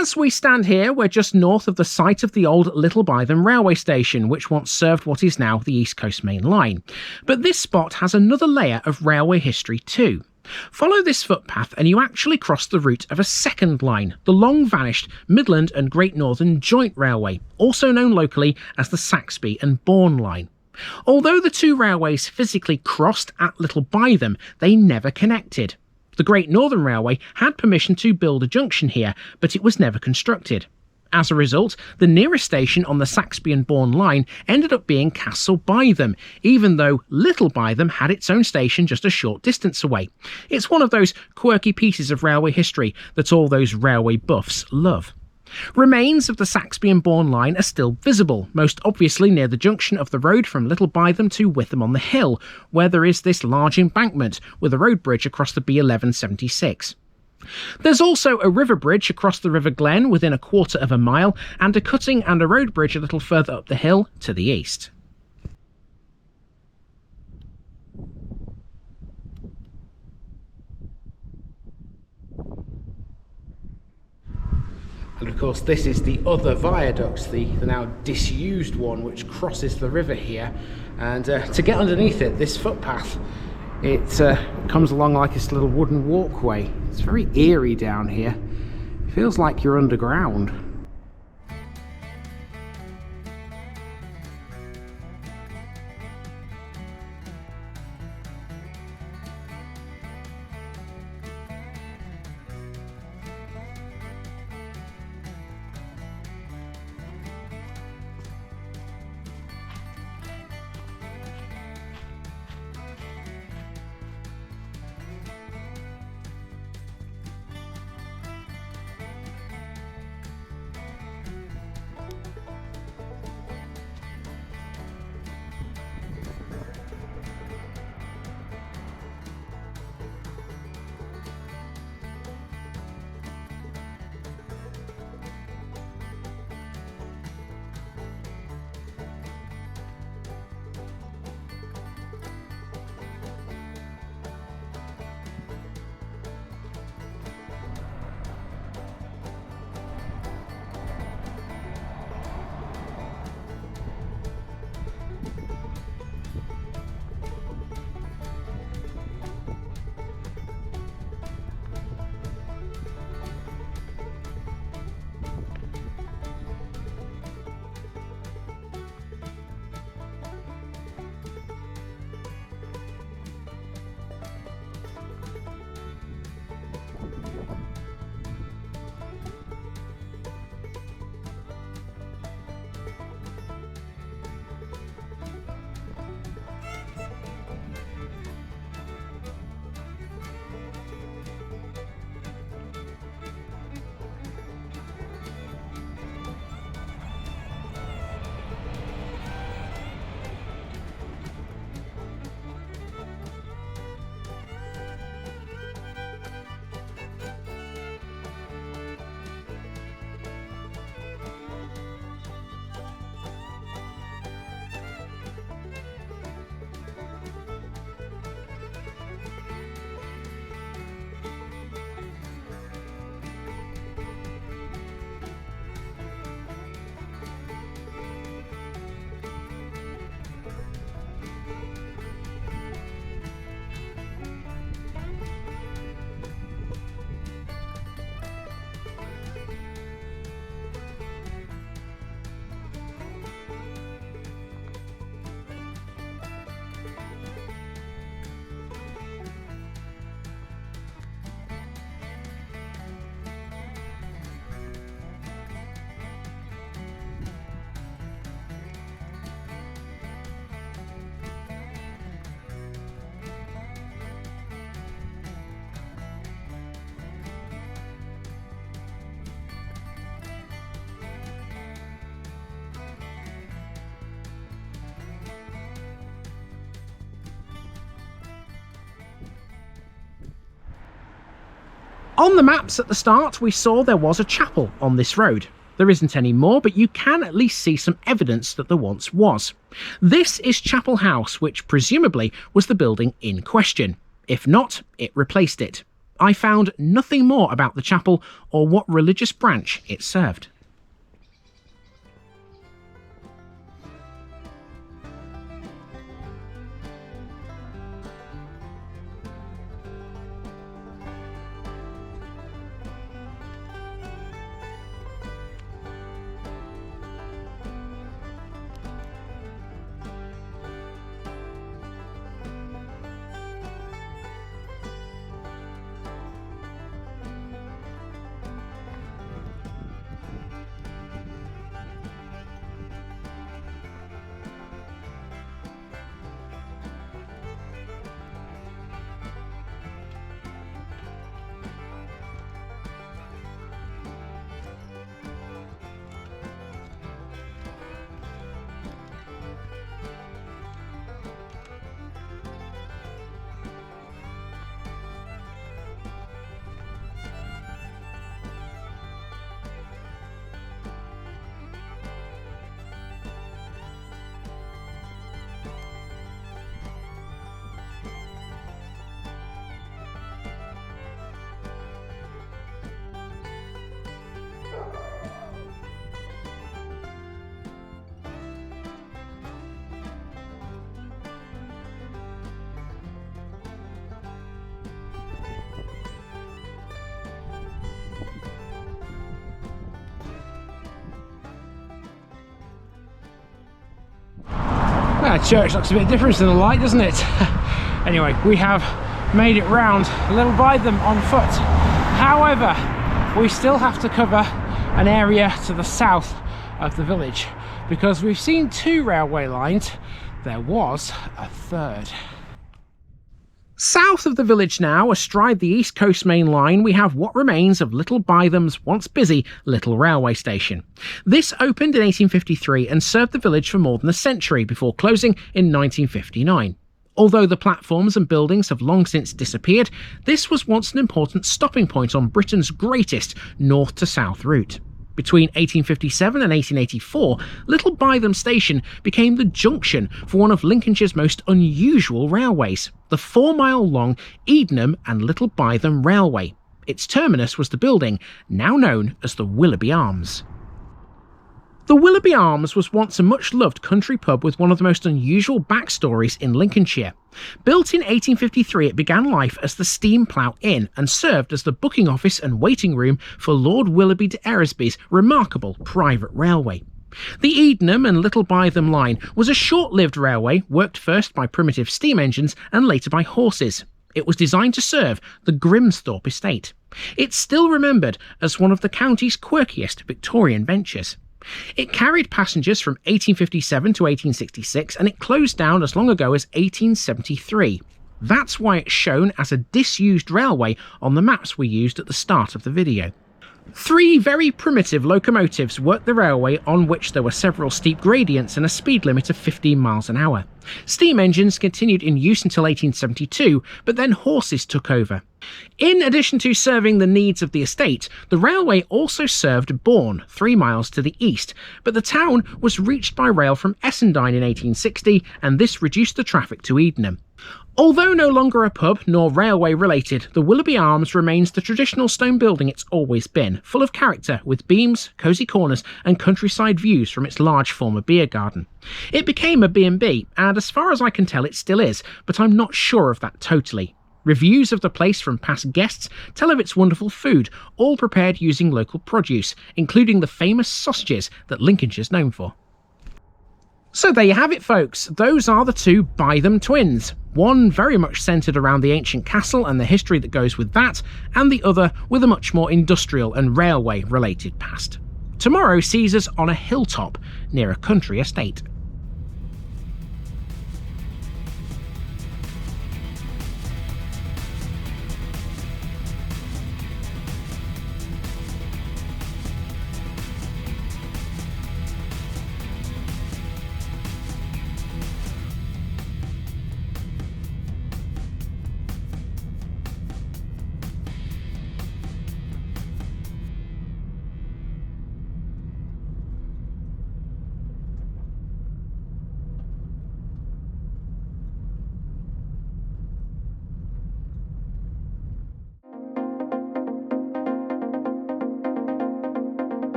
As we stand here, we're just north of the site of the old Little Bytham railway station, which once served what is now the East Coast Main Line. But this spot has another layer of railway history too. Follow this footpath and you actually cross the route of a second line, the long-vanished Midland and Great Northern Joint Railway, also known locally as the Saxby and Bourne Line. Although the two railways physically crossed at Little Bytham, they never connected. The Great Northern Railway had permission to build a junction here, but it was never constructed. As a result, the nearest station on the Saxby and Bourne line ended up being Castle Bytham, even though Little Bytham had its own station just a short distance away. It's one of those quirky pieces of railway history that all those railway buffs love. Remains of the Saxby and Bourne line are still visible, most obviously near the junction of the road from Little Bytham to Witham on the Hill, where there is this large embankment with a road bridge across the B1176. There's also a river bridge across the River Glen within a quarter of a mile, and a cutting and a road bridge a little further up the hill to the east. And of course this is the other viaduct, the now disused one, which crosses the river here. And to get underneath it, this footpath, it comes along like this little wooden walkway. It's very eerie down here. It feels like you're underground. On the maps at the start, we saw there was a chapel on this road. There isn't any more, but you can at least see some evidence that there once was. This is Chapel House, which presumably was the building in question. If not, it replaced it. I found nothing more about the chapel or what religious branch it served. That church looks a bit different in the light, doesn't it? Anyway, we have made it round Little Bytham on foot. However, we still have to cover an area to the south of the village because we've seen 2 railway lines. There was a 3rd. South of the village now, astride the East Coast Main Line, we have what remains of Little Bytham's once busy Little Railway Station. This opened in 1853 and served the village for more than a century before closing in 1959. Although the platforms and buildings have long since disappeared, this was once an important stopping point on Britain's greatest north to south route. Between 1857 and 1884, Little Bytham Station became the junction for one of Lincolnshire's most unusual railways, the 4-mile-long Edenham and Little Bytham Railway. Its terminus was the building now known as the Willoughby Arms. The Willoughby Arms was once a much-loved country pub with one of the most unusual backstories in Lincolnshire. Built in 1853, it began life as the Steam Plough Inn and served as the booking office and waiting room for Lord Willoughby de Eresby's remarkable private railway. The Edenham and Little Bytham line was a short-lived railway, worked first by primitive steam engines and later by horses. It was designed to serve the Grimsthorpe estate. It's still remembered as one of the county's quirkiest Victorian ventures. It carried passengers from 1857 to 1866 and it closed down as long ago as 1873. That's why it's shown as a disused railway on the maps we used at the start of the video. 3 very primitive locomotives worked the railway, on which there were several steep gradients and a speed limit of 15 miles an hour. Steam engines continued in use until 1872, but then horses took over. In addition to serving the needs of the estate, the railway also served Bourne, 3 miles to the east, but the town was reached by rail from Essendine in 1860, and this reduced the traffic to Edenham. Although no longer a pub nor railway related, the Willoughby Arms remains the traditional stone building it's always been, full of character with beams, cosy corners and countryside views from its large former beer garden. It became a B&B, and as far as I can tell it still is, but I'm not sure of that totally. Reviews of the place from past guests tell of its wonderful food, all prepared using local produce, including the famous sausages that Lincolnshire's known for. So there you have it, folks. Those are the 2 Bytham twins. One very much centred around the ancient castle and the history that goes with that, and the other with a much more industrial and railway related past. Tomorrow sees us on a hilltop near a country estate.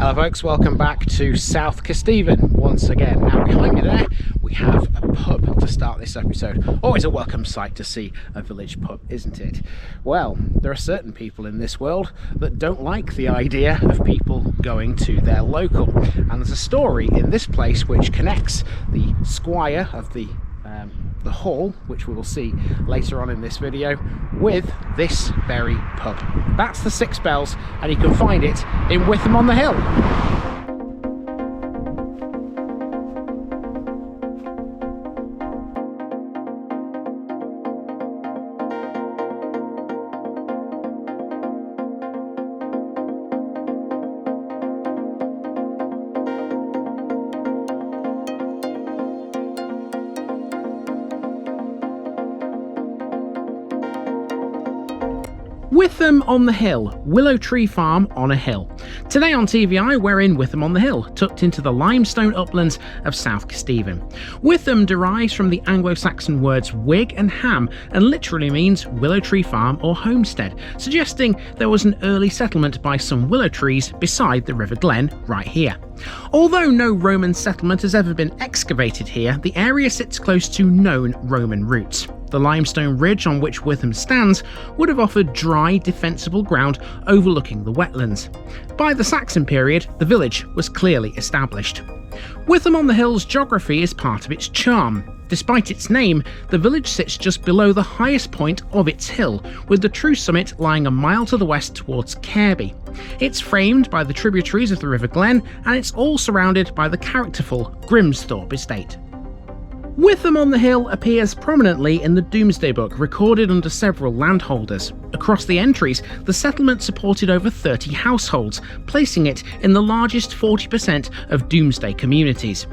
Hello folks, welcome back to South Kesteven once again. Now behind me there we have a pub to start this episode. Always a welcome sight to see a village pub, isn't it? Well, there are certain people in this world that don't like the idea of people going to their local. And there's a story in this place which connects the squire of the hall, which we will see later on in this video, with this very pub. That's the Six Bells, and you can find it in Bytham-on-the-Hill. Bytham-on-the-Hill, Willow Tree Farm on a hill. Today on TVI we're in Bytham-on-the-Hill, tucked into the limestone uplands of South Kesteven. Wytham derives from the Anglo-Saxon words wig and ham and literally means willow tree farm or homestead, suggesting there was an early settlement by some willow trees beside the River Glen right here. Although no Roman settlement has ever been excavated here, the area sits close to known Roman roots. The limestone ridge on which Wytham stands would have offered dry, defensible ground overlooking the wetlands. By the Saxon period, the village was clearly established. Bytham-on-the-Hill's geography is part of its charm. Despite its name, the village sits just below the highest point of its hill, with the true summit lying a mile to the west towards Careby. It's framed by the tributaries of the River Glen, and it's all surrounded by the characterful Grimsthorpe estate. Bytham-on-the-Hill appears prominently in the Domesday Book, recorded under several landholders. Across the entries, the settlement supported over 30 households, placing it in the largest 40% of Domesday communities.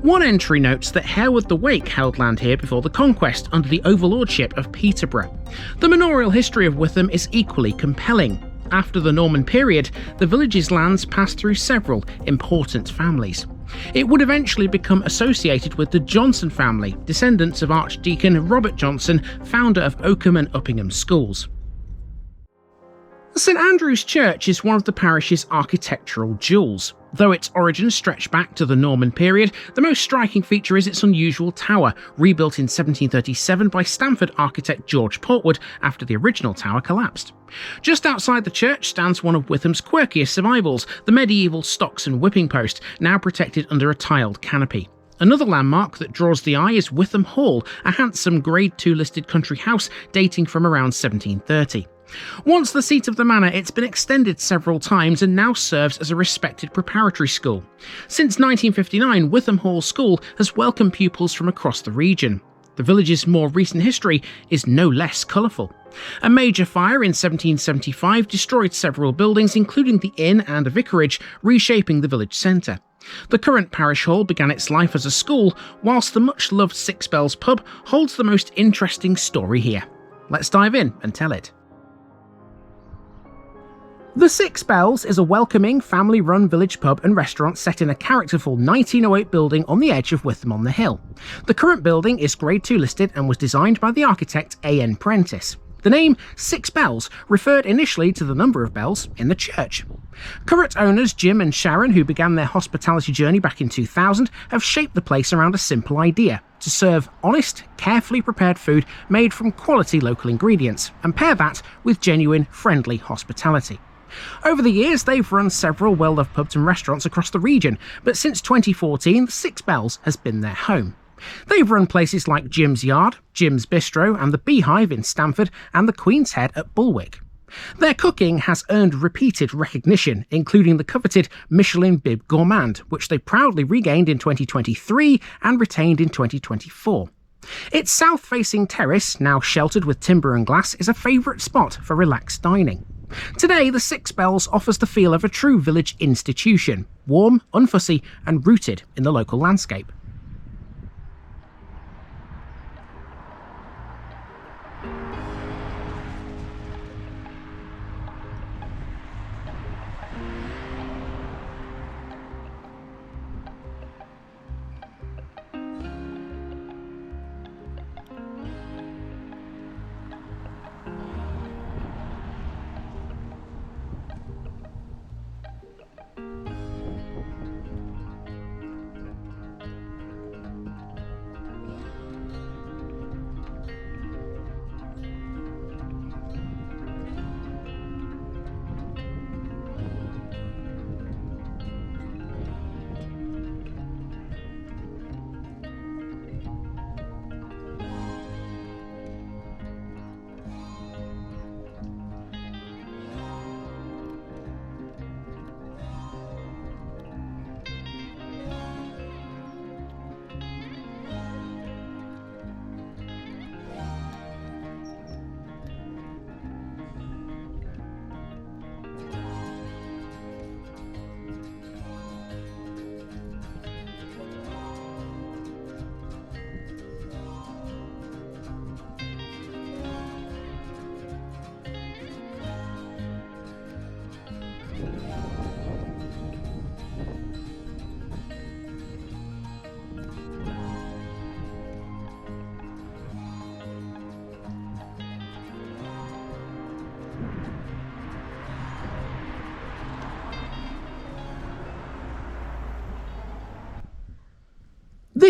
One entry notes that Hereward the Wake held land here before the conquest under the overlordship of Peterborough. The manorial history of Wytham is equally compelling. After the Norman period, the village's lands passed through several important families. It would eventually become associated with the Johnson family, descendants of Archdeacon Robert Johnson, founder of Oakham and Uppingham schools. St Andrew's Church is one of the parish's architectural jewels. Though its origins stretch back to the Norman period, the most striking feature is its unusual tower, rebuilt in 1737 by Stamford architect George Portwood after the original tower collapsed. Just outside the church stands one of Wytham's quirkiest survivals, the medieval stocks and whipping post, now protected under a tiled canopy. Another landmark that draws the eye is Wytham Hall, a handsome Grade II listed country house dating from around 1730. Once the seat of the manor, it's been extended several times and now serves as a respected preparatory school. Since 1959, Wytham Hall School has welcomed pupils from across the region. The village's more recent history is no less colourful. A major fire in 1775 destroyed several buildings, including the inn and a vicarage, reshaping the village centre. The current parish hall began its life as a school, whilst the much-loved Six Bells pub holds the most interesting story here. Let's dive in and tell it. The Six Bells is a welcoming, family-run village pub and restaurant set in a characterful 1908 building on the edge of Bytham-on-the-Hill. The current building is Grade II listed and was designed by the architect A.N. Prentice. The name Six Bells referred initially to the number of bells in the church. Current owners Jim and Sharon, who began their hospitality journey back in 2000, have shaped the place around a simple idea: to serve honest, carefully prepared food made from quality local ingredients, and pair that with genuine, friendly hospitality. Over the years, they've run several well-loved pubs and restaurants across the region, but since 2014, the Six Bells has been their home. They've run places like Jim's Yard, Jim's Bistro and the Beehive in Stamford and the Queen's Head at Bulwick. Their cooking has earned repeated recognition, including the coveted Michelin Bib Gourmand, which they proudly regained in 2023 and retained in 2024. Its south-facing terrace, now sheltered with timber and glass, is a favourite spot for relaxed dining. Today, the Six Bells offers the feel of a true village institution, warm, unfussy and rooted in the local landscape.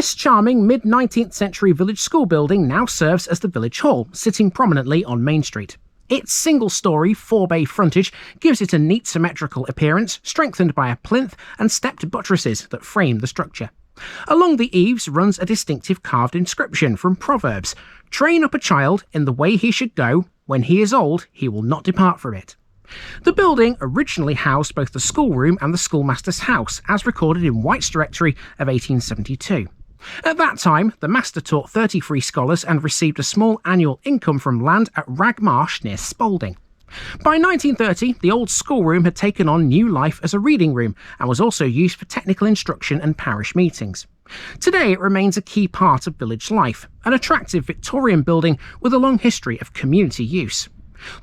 This charming mid-19th century village school building now serves as the village hall, sitting prominently on Main Street. Its single-storey, 4-bay frontage gives it a neat symmetrical appearance, strengthened by a plinth and stepped buttresses that frame the structure. Along the eaves runs a distinctive carved inscription from Proverbs: "Train up a child in the way he should go. When he is old, he will not depart from it." The building originally housed both the schoolroom and the schoolmaster's house, as recorded in White's Directory of 1872. At that time, the master taught 30 free scholars and received a small annual income from land at Rag Marsh near Spalding. By 1930, the old schoolroom had taken on new life as a reading room and was also used for technical instruction and parish meetings. Today, it remains a key part of village life, an attractive Victorian building with a long history of community use.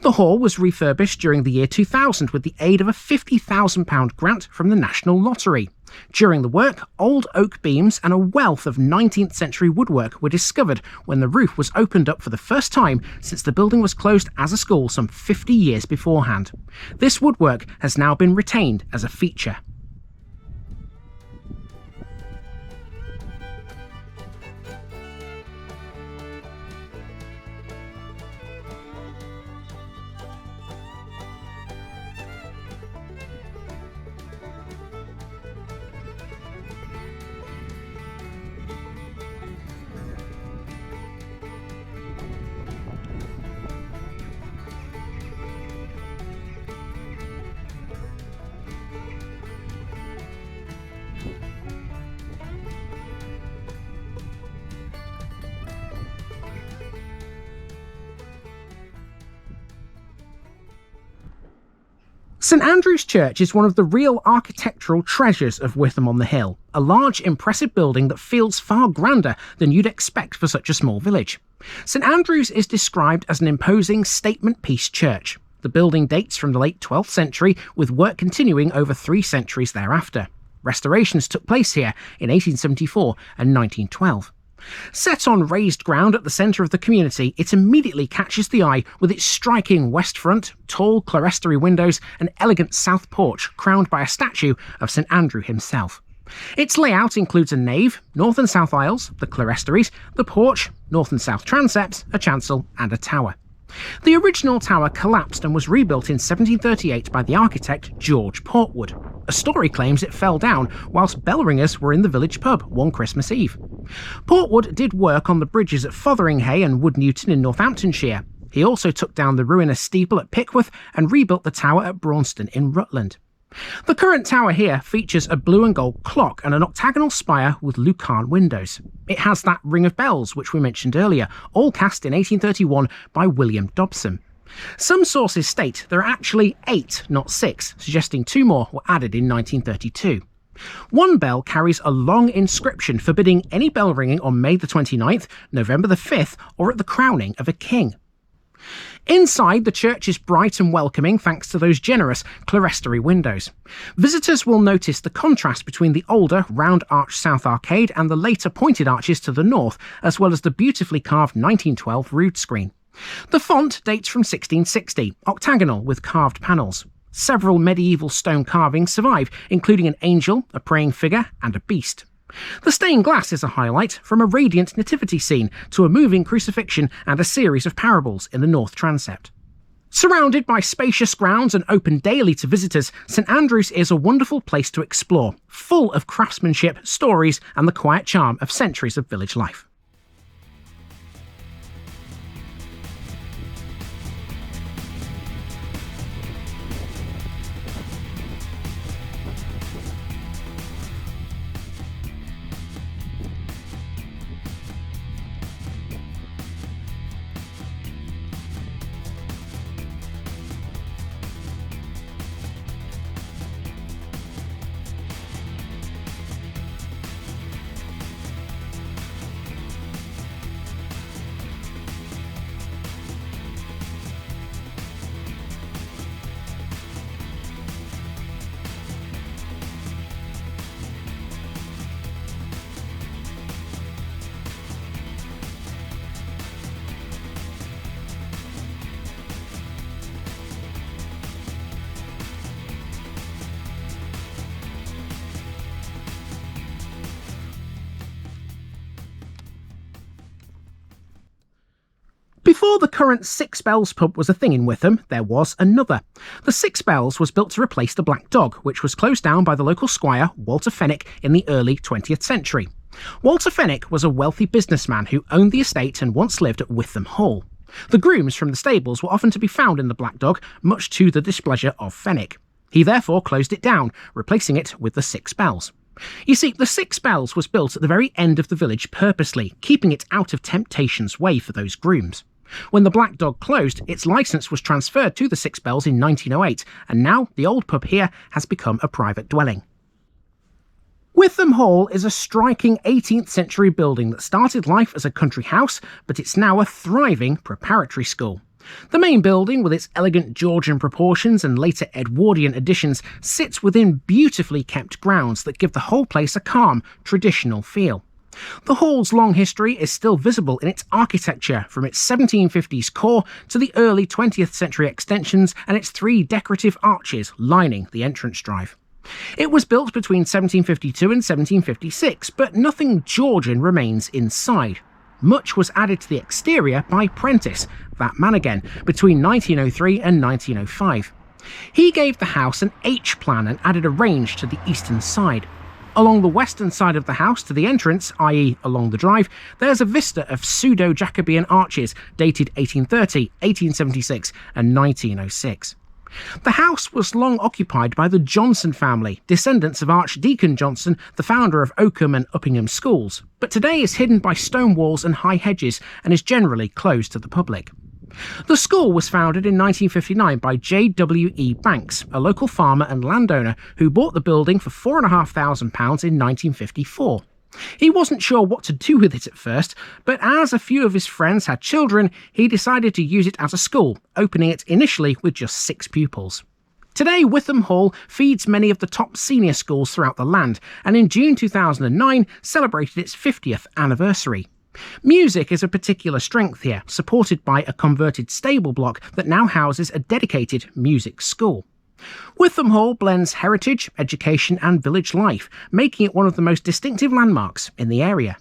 The hall was refurbished during the year 2000 with the aid of a £50,000 grant from the National Lottery. During the work, old oak beams and a wealth of 19th century woodwork were discovered when the roof was opened up for the first time since the building was closed as a school some 50 years beforehand. This woodwork has now been retained as a feature. St Andrew's Church is one of the real architectural treasures of Wytham-on-the-Hill, a large, impressive building that feels far grander than you'd expect for such a small village. St Andrew's is described as an imposing statement-piece church. The building dates from the late 12th century, with work continuing over 3 centuries thereafter. Restorations took place here in 1874 and 1912. Set on raised ground at the centre of the community, it immediately catches the eye with its striking west front, tall clerestory windows, and elegant south porch crowned by a statue of St Andrew himself. Its layout includes a nave, north and south aisles, the clerestories, the porch, north and south transepts, a chancel, and a tower. The original tower collapsed and was rebuilt in 1738 by the architect George Portwood. A story claims it fell down whilst bell ringers were in the village pub one Christmas Eve. Portwood did work on the bridges at Fotheringhay and Woodnewton in Northamptonshire. He also took down the ruinous steeple at Pickworth and rebuilt the tower at Braunston in Rutland. The current tower here features a blue and gold clock and an octagonal spire with lucarne windows. It has that ring of bells which we mentioned earlier, all cast in 1831 by William Dobson. Some sources state there are actually 8, not 6, suggesting 2 more were added in 1932. One bell carries a long inscription forbidding any bell ringing on May the 29th, November the 5th, or at the crowning of a king. Inside, the church is bright and welcoming thanks to those generous clerestory windows. Visitors will notice the contrast between the older round arched south arcade and the later pointed arches to the north, as well as the beautifully carved 1912 rood screen. The font dates from 1660, octagonal with carved panels. Several medieval stone carvings survive, including an angel, a praying figure, and a beast. The stained glass is a highlight, from a radiant nativity scene to a moving crucifixion and a series of parables in the north transept. Surrounded by spacious grounds and open daily to visitors, St Andrews is a wonderful place to explore, full of craftsmanship, stories, and the quiet charm of centuries of village life. Before the current Six Bells pub was a thing in Witham, there was another. The Six Bells was built to replace the Black Dog, which was closed down by the local squire, Walter Fenwick, in the early 20th century. Walter Fenwick was a wealthy businessman who owned the estate and once lived at Wytham Hall. The grooms from the stables were often to be found in the Black Dog, much to the displeasure of Fenwick. He therefore closed it down, replacing it with the Six Bells. You see, the Six Bells was built at the very end of the village purposely, keeping it out of temptation's way for those grooms. When the Black Dog closed, its licence was transferred to the Six Bells in 1908, and now the old pub here has become a private dwelling. Wytham Hall is a striking 18th century building that started life as a country house, but it's now a thriving preparatory school. The main building, with its elegant Georgian proportions and later Edwardian additions, sits within beautifully kept grounds that give the whole place a calm, traditional feel. The hall's long history is still visible in its architecture, from its 1750s core to the early 20th century extensions and its 3 decorative arches lining the entrance drive. It was built between 1752 and 1756, but nothing Georgian remains inside. Much was added to the exterior by Prentice, that man again, between 1903 and 1905. He gave the house an H-plan and added a range to the eastern side. Along the western side of the house to the entrance, i.e. along the drive, there's a vista of pseudo-Jacobean arches dated 1830, 1876 and 1906. The house was long occupied by the Johnson family, descendants of Archdeacon Johnson, the founder of Oakham and Uppingham schools, but today is hidden by stone walls and high hedges and is generally closed to the public. The school was founded in 1959 by J.W.E. Banks, a local farmer and landowner who bought the building for £4,500 in 1954. He wasn't sure what to do with it at first, but as a few of his friends had children, he decided to use it as a school, opening it initially with just 6 pupils. Today, Wytham Hall feeds many of the top senior schools throughout the land, and in June 2009 celebrated its 50th anniversary. Music is a particular strength here, supported by a converted stable block that now houses a dedicated music school. Wytham Hall blends heritage, education and village life, making it one of the most distinctive landmarks in the area.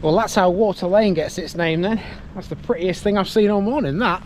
Well, that's how Water Lane gets its name then. That's the prettiest thing I've seen all morning, that.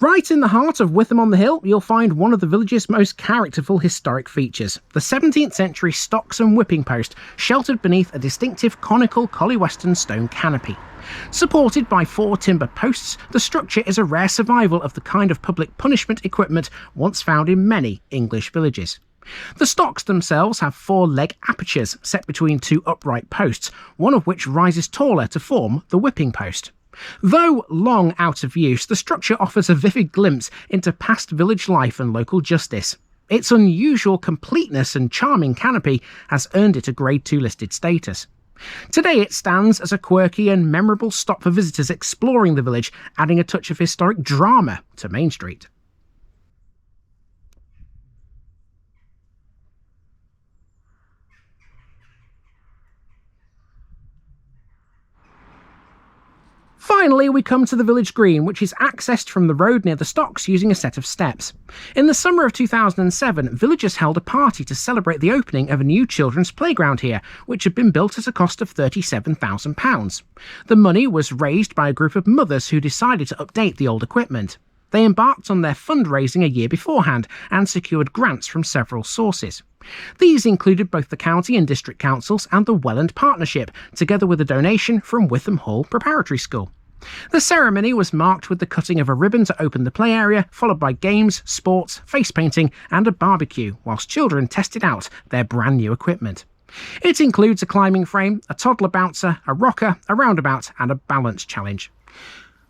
Right in the heart of Wytham-on-the-Hill, you'll find one of the village's most characterful historic features, the 17th century stocks and whipping post, sheltered beneath a distinctive conical collie-western stone canopy. Supported by 4 timber posts, the structure is a rare survival of the kind of public punishment equipment once found in many English villages. The stocks themselves have 4 leg apertures set between 2 upright posts, one of which rises taller to form the whipping post. Though long out of use, the structure offers a vivid glimpse into past village life and local justice. Its unusual completeness and charming canopy has earned it a Grade 2 listed status. Today it stands as a quirky and memorable stop for visitors exploring the village, adding a touch of historic drama to Main Street. Finally, we come to the village green, which is accessed from the road near the stocks using a set of steps. In the summer of 2007, villagers held a party to celebrate the opening of a new children's playground here, which had been built at a cost of £37,000. The money was raised by a group of mothers who decided to update the old equipment. They embarked on their fundraising a year beforehand and secured grants from several sources. These included both the county and district councils and the Welland Partnership, together with a donation from Wytham Hall Preparatory School. The ceremony was marked with the cutting of a ribbon to open the play area, followed by games, sports, face painting and a barbecue, whilst children tested out their brand new equipment. It includes a climbing frame, a toddler bouncer, a rocker, a roundabout and a balance challenge.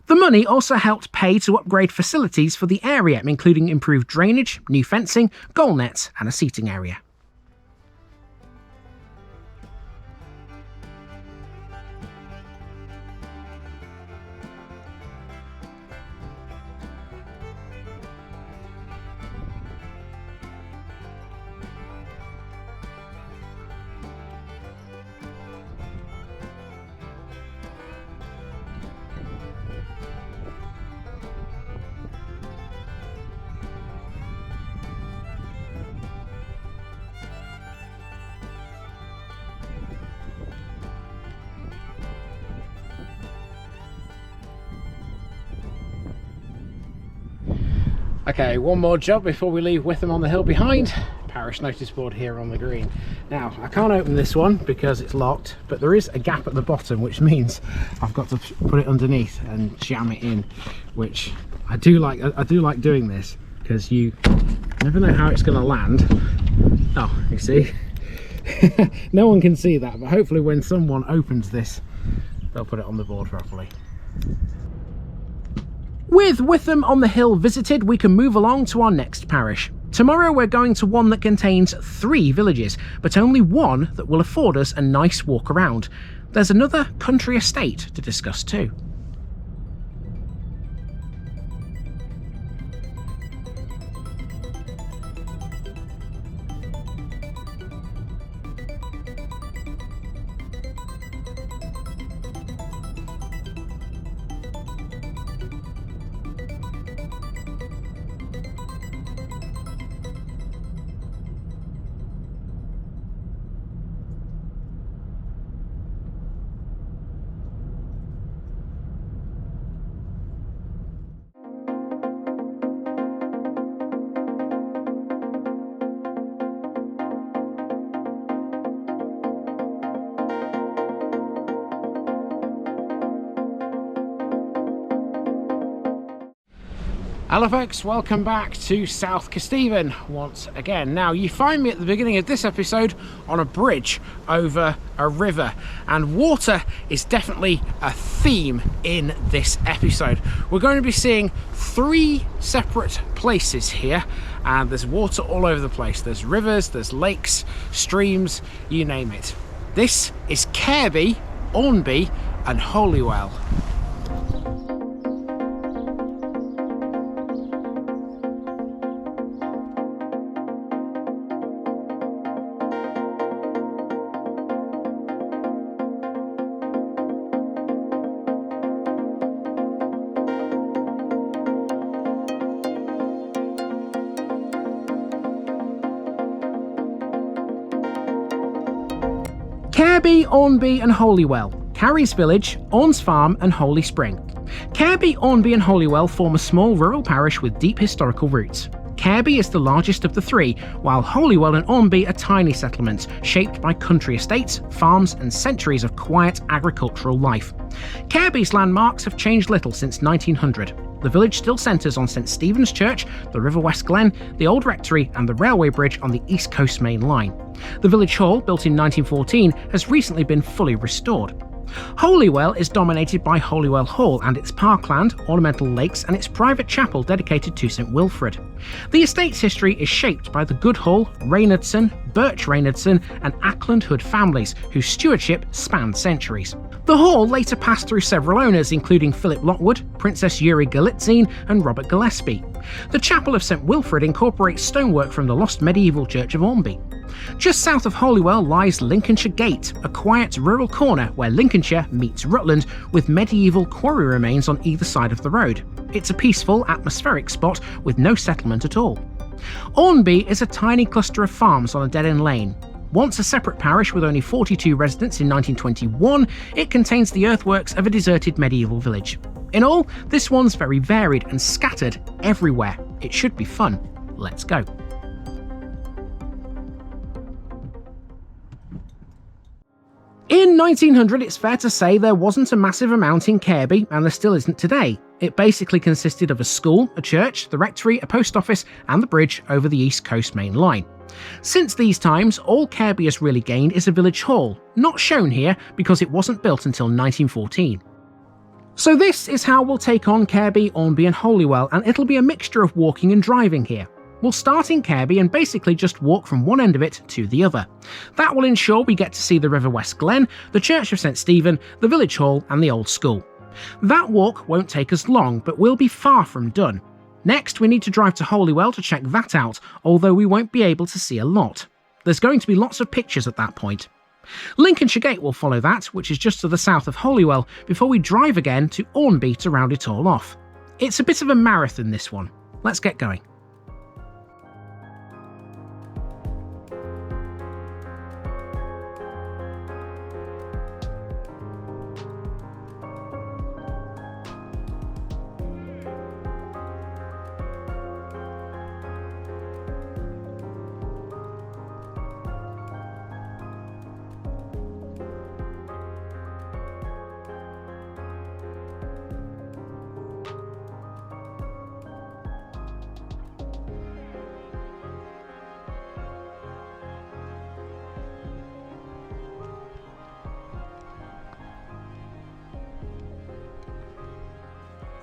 The money also helped pay to upgrade facilities for the area, including improved drainage, new fencing, goal nets and a seating area. Okay, one more job before we leave Wytham-on-the-Hill behind. Parish notice board here on the green. Now, I can't open this one because it's locked, but there is a gap at the bottom, which means I've got to put it underneath and jam it in, which I do like doing this because you never know how it's going to land. Oh, you see? No one can see that, but hopefully when someone opens this, they'll put it on the board properly. With Wytham-on-the-Hill visited, we can move along to our next parish. Tomorrow we're going to one that contains 3 villages, but only one that will afford us a nice walk around. There's another country estate to discuss too. Hello folks, welcome back to South Kesteven once again. Now you find me at the beginning of this episode on a bridge over a river, and water is definitely a theme in this episode. We're going to be seeing 3 separate places here, and there's water all over the place. There's rivers, there's lakes, streams, you name it. This is Careby, Ornby and Holywell. Careby, Ornby and Holywell. Carey's Village, Orns Farm and Holy Spring. Careby, Ornby and Holywell form a small rural parish with deep historical roots. Careby is the largest of the three, while Holywell and Ornby are tiny settlements shaped by country estates, farms and centuries of quiet agricultural life. Careby's landmarks have changed little since 1900. The village still centres on St Stephen's Church, the River West Glen, the old rectory and the railway bridge on the East Coast Main Line. The village hall, built in 1914, has recently been fully restored. Holywell is dominated by Holywell Hall and its parkland, ornamental lakes and its private chapel dedicated to St Wilfrid. The estate's history is shaped by the Goodhall, Reynardson, Birch Reynardson and Ackland Hood families, whose stewardship spanned centuries. The hall later passed through several owners, including Philip Lockwood, Princess Yuri Galitzine and Robert Gillespie. The chapel of St Wilfrid incorporates stonework from the lost medieval church of Ornby. Just south of Holywell lies Lincolnshire Gate, a quiet rural corner where Lincolnshire meets Rutland, with medieval quarry remains on either side of the road. It's a peaceful, atmospheric spot with no settlement at all. Ornby is a tiny cluster of farms on a dead-end lane. Once a separate parish with only 42 residents in 1921, it contains the earthworks of a deserted medieval village. In all, this one's very varied and scattered everywhere. It should be fun. Let's go. In 1900, it's fair to say there wasn't a massive amount in Careby, and there still isn't today. It basically consisted of a school, a church, the rectory, a post office, and the bridge over the East Coast Main Line. Since these times, all Careby has really gained is a village hall, not shown here because it wasn't built until 1914. So this is how we'll take on Careby, Ornby and Holywell, and it'll be a mixture of walking and driving here. We'll start in Careby and basically just walk from one end of it to the other. That will ensure we get to see the River West Glen, the Church of St Stephen, the village hall and the old school. That walk won't take us long, but we'll be far from done. Next, we need to drive to Holywell to check that out, although we won't be able to see a lot. There's going to be lots of pictures at that point. Lincolnshire Gate will follow that, which is just to the south of Holywell, before we drive again to Ornby to round it all off. It's a bit of a marathon, this one. Let's get going.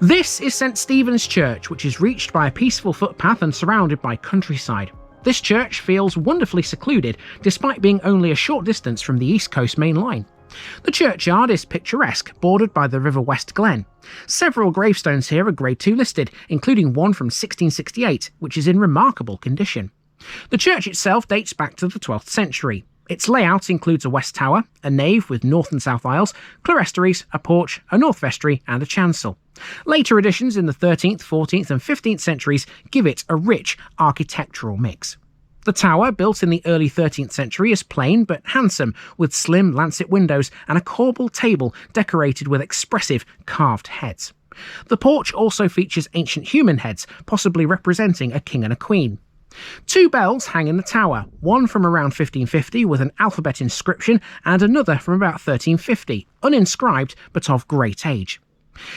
This is St Stephen's Church, which is reached by a peaceful footpath and surrounded by countryside. This church feels wonderfully secluded, despite being only a short distance from the East Coast Main Line. The churchyard is picturesque, bordered by the River West Glen. Several gravestones here are Grade 2 listed, including one from 1668, which is in remarkable condition. The church itself dates back to the 12th century. Its layout includes a west tower, a nave with north and south aisles, clerestories, a porch, a north vestry and a chancel. Later additions in the 13th, 14th and 15th centuries give it a rich architectural mix. The tower, built in the early 13th century, is plain but handsome, with slim lancet windows and a corbel table decorated with expressive carved heads. The porch also features ancient human heads, possibly representing a king and a queen. Two bells hang in the tower, one from around 1550 with an alphabet inscription and another from about 1350, uninscribed but of great age.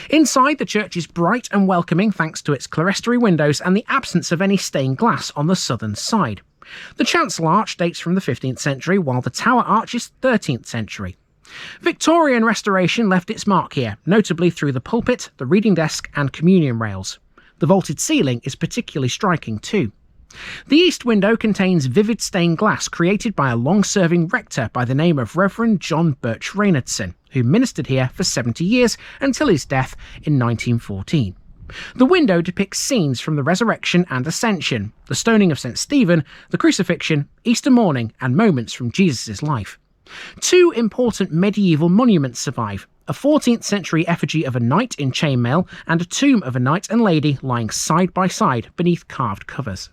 Inside, the church is bright and welcoming thanks to its clerestory windows and the absence of any stained glass on the southern side. The chancel arch dates from the 15th century, while the tower arch is 13th century. Victorian restoration left its mark here, notably through the pulpit, the reading desk and communion rails. The vaulted ceiling is particularly striking too. The east window contains vivid stained glass created by a long-serving rector by the name of Reverend John Birch Reynardson, who ministered here for 70 years until his death in 1914. The window depicts scenes from the resurrection and ascension, the stoning of St Stephen, the crucifixion, Easter morning and moments from Jesus' life. Two important medieval monuments survive, a 14th century effigy of a knight in chainmail and a tomb of a knight and lady lying side by side beneath carved covers.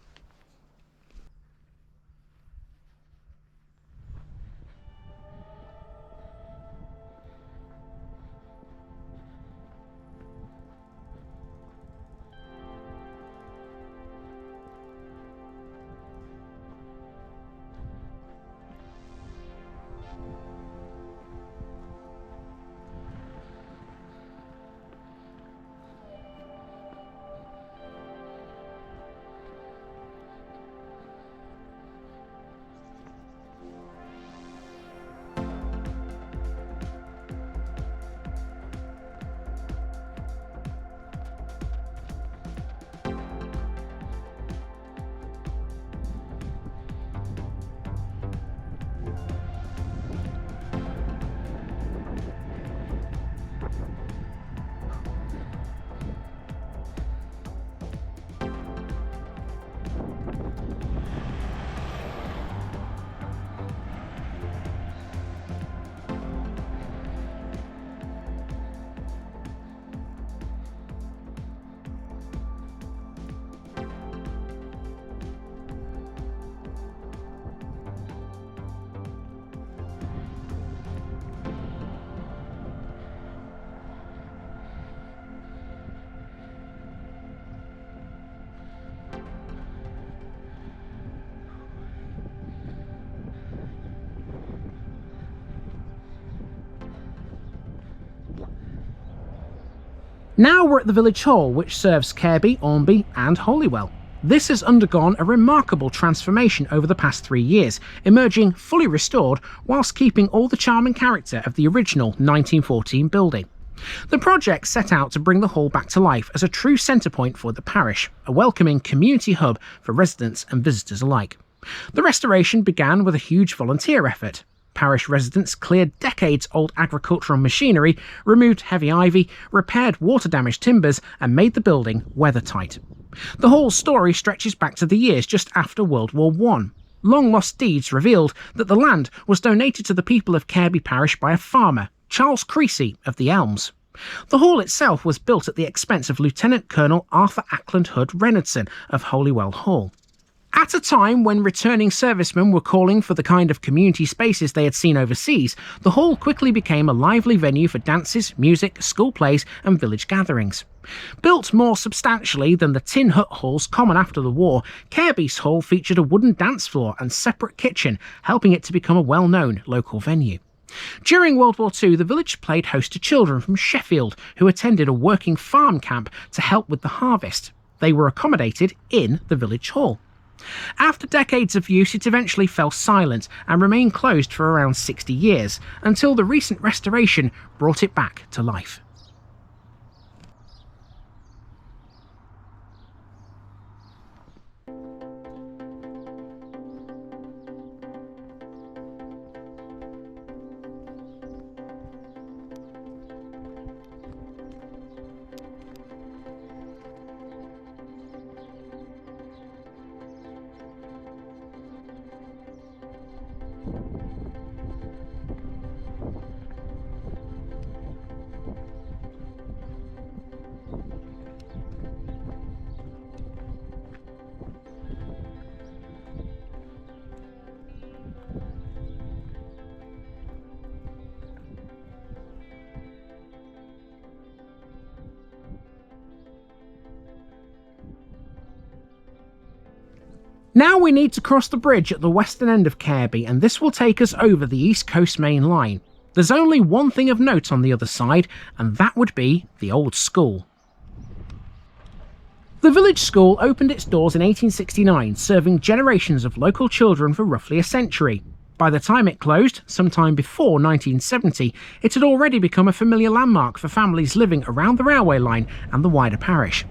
Now we're at the village hall, which serves Careby, Ormby and Holywell. This has undergone a remarkable transformation over the past 3 years, emerging fully restored whilst keeping all the charm and character of the original 1914 building. The project set out to bring the hall back to life as a true centre point for the parish, a welcoming community hub for residents and visitors alike. The restoration began with a huge volunteer effort. Parish residents cleared decades-old agricultural machinery, removed heavy ivy, repaired water-damaged timbers and made the building weathertight. The hall's story stretches back to the years just after World War I. Long-lost deeds revealed that the land was donated to the people of Careby Parish by a farmer, Charles Creasy of the Elms. The hall itself was built at the expense of Lieutenant Colonel Arthur Ackland Hood Reynardson of Holywell Hall. At a time when returning servicemen were calling for the kind of community spaces they had seen overseas, the hall quickly became a lively venue for dances, music, school plays and village gatherings. Built more substantially than the tin hut halls common after the war, Careby's hall featured a wooden dance floor and separate kitchen, helping it to become a well-known local venue. During World War II, the village played host to children from Sheffield who attended a working farm camp to help with the harvest. They were accommodated in the village hall. After decades of use, it eventually fell silent and remained closed for around 60 years, until the recent restoration brought it back to life. Now we need to cross the bridge at the western end of Careby, and this will take us over the East Coast Main Line. There's only one thing of note on the other side, and that would be the old school. The village school opened its doors in 1869, serving generations of local children for roughly a century. By the time it closed, sometime before 1970, it had already become a familiar landmark for families living around the railway line and the wider parish.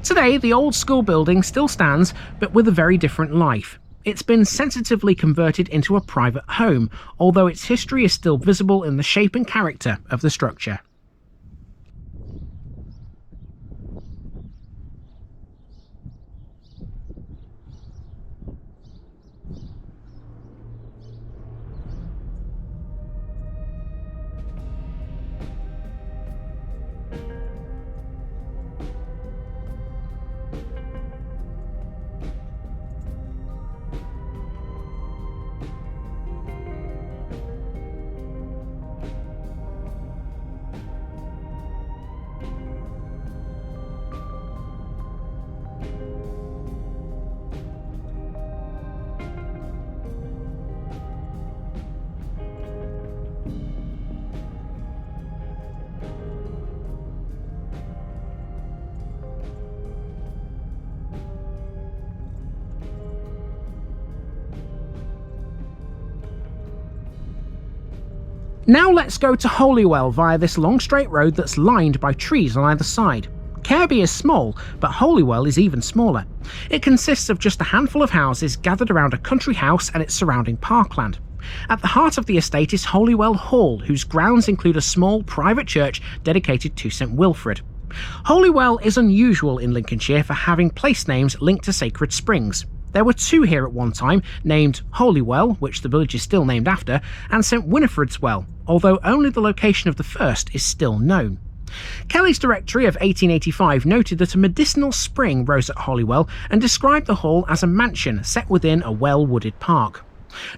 Today, the old school building still stands, but with a very different life. It's been sensitively converted into a private home, although its history is still visible in the shape and character of the structure. Now let's go to Holywell via this long straight road that's lined by trees on either side. Careby is small, but Holywell is even smaller. It consists of just a handful of houses gathered around a country house and its surrounding parkland. At the heart of the estate is Holywell Hall, whose grounds include a small private church dedicated to St Wilfrid. Holywell is unusual in Lincolnshire for having place names linked to sacred springs. There were two here at one time, named Holywell, which the village is still named after, and St Winifred's Well, although only the location of the first is still known. Kelly's Directory of 1885 noted that a medicinal spring rose at Holywell and described the hall as a mansion set within a well-wooded park.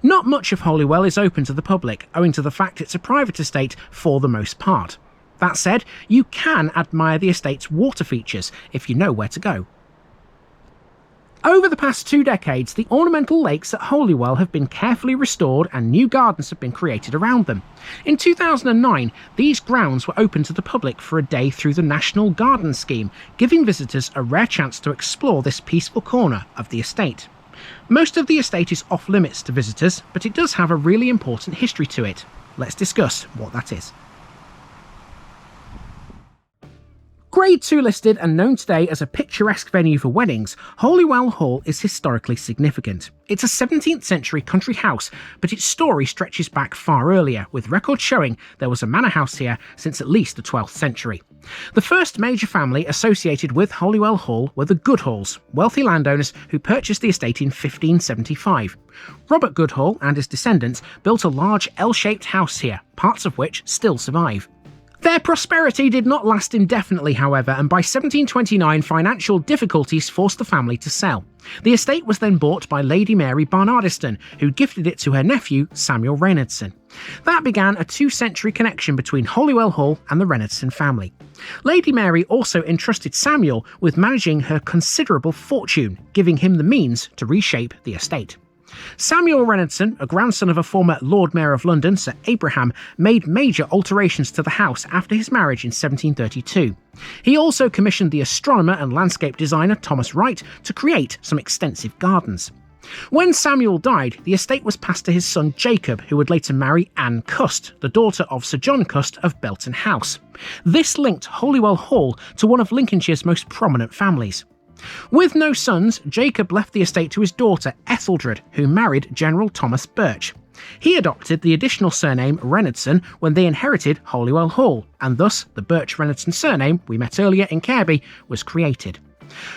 Not much of Holywell is open to the public, owing to the fact it's a private estate for the most part. That said, you can admire the estate's water features if you know where to go. Over the past 2 decades, the ornamental lakes at Holywell have been carefully restored and new gardens have been created around them. In 2009, these grounds were open to the public for a day through the National Garden Scheme, giving visitors a rare chance to explore this peaceful corner of the estate. Most of the estate is off limits to visitors, but it does have a really important history to it. Let's discuss what that is. Grade 2 listed and known today as a picturesque venue for weddings, Holywell Hall is historically significant. It's a 17th century country house, but its story stretches back far earlier, with records showing there was a manor house here since at least the 12th century. The first major family associated with Holywell Hall were the Goodhalls, wealthy landowners who purchased the estate in 1575. Robert Goodhall and his descendants built a large L-shaped house here, parts of which still survive. Their prosperity did not last indefinitely, however, and by 1729 financial difficulties forced the family to sell. The estate was then bought by Lady Mary Barnardiston, who gifted it to her nephew, Samuel Reynardson. That began a 2-century connection between Holywell Hall and the Reynardson family. Lady Mary also entrusted Samuel with managing her considerable fortune, giving him the means to reshape the estate. Samuel Reynardson, a grandson of a former Lord Mayor of London, Sir Abraham, made major alterations to the house after his marriage in 1732. He also commissioned the astronomer and landscape designer Thomas Wright to create some extensive gardens. When Samuel died, the estate was passed to his son Jacob, who would later marry Anne Cust, the daughter of Sir John Cust of Belton House. This linked Holywell Hall to one of Lincolnshire's most prominent families. With no sons, Jacob left the estate to his daughter Ethelred, who married General Thomas Birch. He adopted the additional surname Reynardson when they inherited Holywell Hall, and thus the Birch-Reynardson surname we met earlier in Careby was created.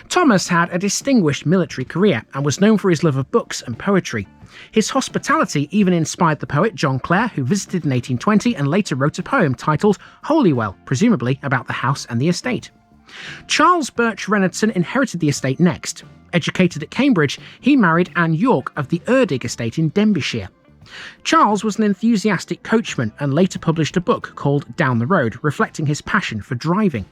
Thomas had a distinguished military career and was known for his love of books and poetry. His hospitality even inspired the poet John Clare, who visited in 1820 and later wrote a poem titled Holywell, presumably about the house and the estate. Charles Birch Reynardson inherited the estate next. Educated at Cambridge, he married Anne York of the Erdig estate in Denbighshire. Charles was an enthusiastic coachman and later published a book called Down the Road, reflecting his passion for driving.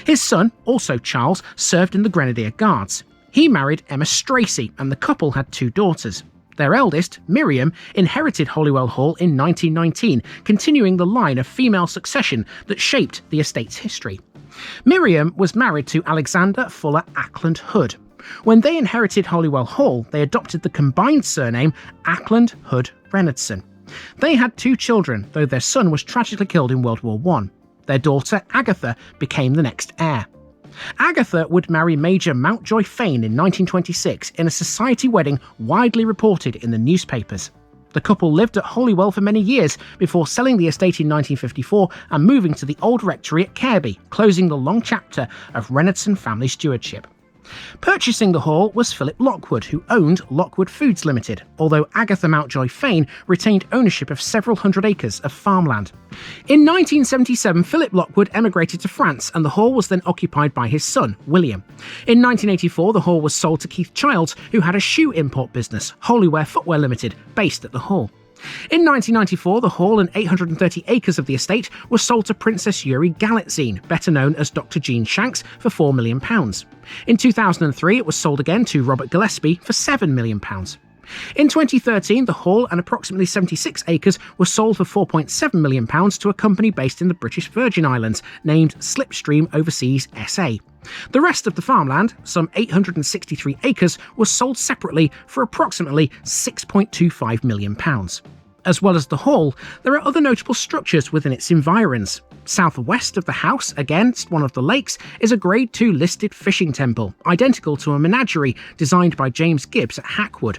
His son, also Charles, served in the Grenadier Guards. He married Emma Stracey, and the couple had 2 daughters. Their eldest, Miriam, inherited Holywell Hall in 1919, continuing the line of female succession that shaped the estate's history. Miriam was married to Alexander Fuller Ackland Hood. When they inherited Holywell Hall, they adopted the combined surname Ackland Hood Reynardson. They had 2 children, though their son was tragically killed in World War I. Their daughter, Agatha, became the next heir. Agatha would marry Major Mountjoy Fane in 1926 in a society wedding widely reported in the newspapers. The couple lived at Holywell for many years before selling the estate in 1954 and moving to the old rectory at Careby, closing the long chapter of Reynardson family stewardship. Purchasing the hall was Philip Lockwood, who owned Lockwood Foods Limited, although Agatha Mountjoy Fane retained ownership of several hundred acres of farmland. In 1977, Philip Lockwood emigrated to France, and the hall was then occupied by his son, William. In 1984, the hall was sold to Keith Childs, who had a shoe import business, Holyware Footwear Limited, based at the hall. In 1994, the hall and 830 acres of the estate was sold to Princess Yuri Galitzine, better known as Dr. Jean Shanks, for £4 million. In 2003, it was sold again to Robert Gillespie for £7 million. In 2013, the hall and approximately 76 acres were sold for £4.7 million to a company based in the British Virgin Islands, named Slipstream Overseas SA. The rest of the farmland, some 863 acres, was sold separately for approximately £6.25 million. As well as the hall, there are other notable structures within its environs. Southwest of the house, against one of the lakes, is a Grade 2 listed fishing temple, identical to a menagerie designed by James Gibbs at Hackwood.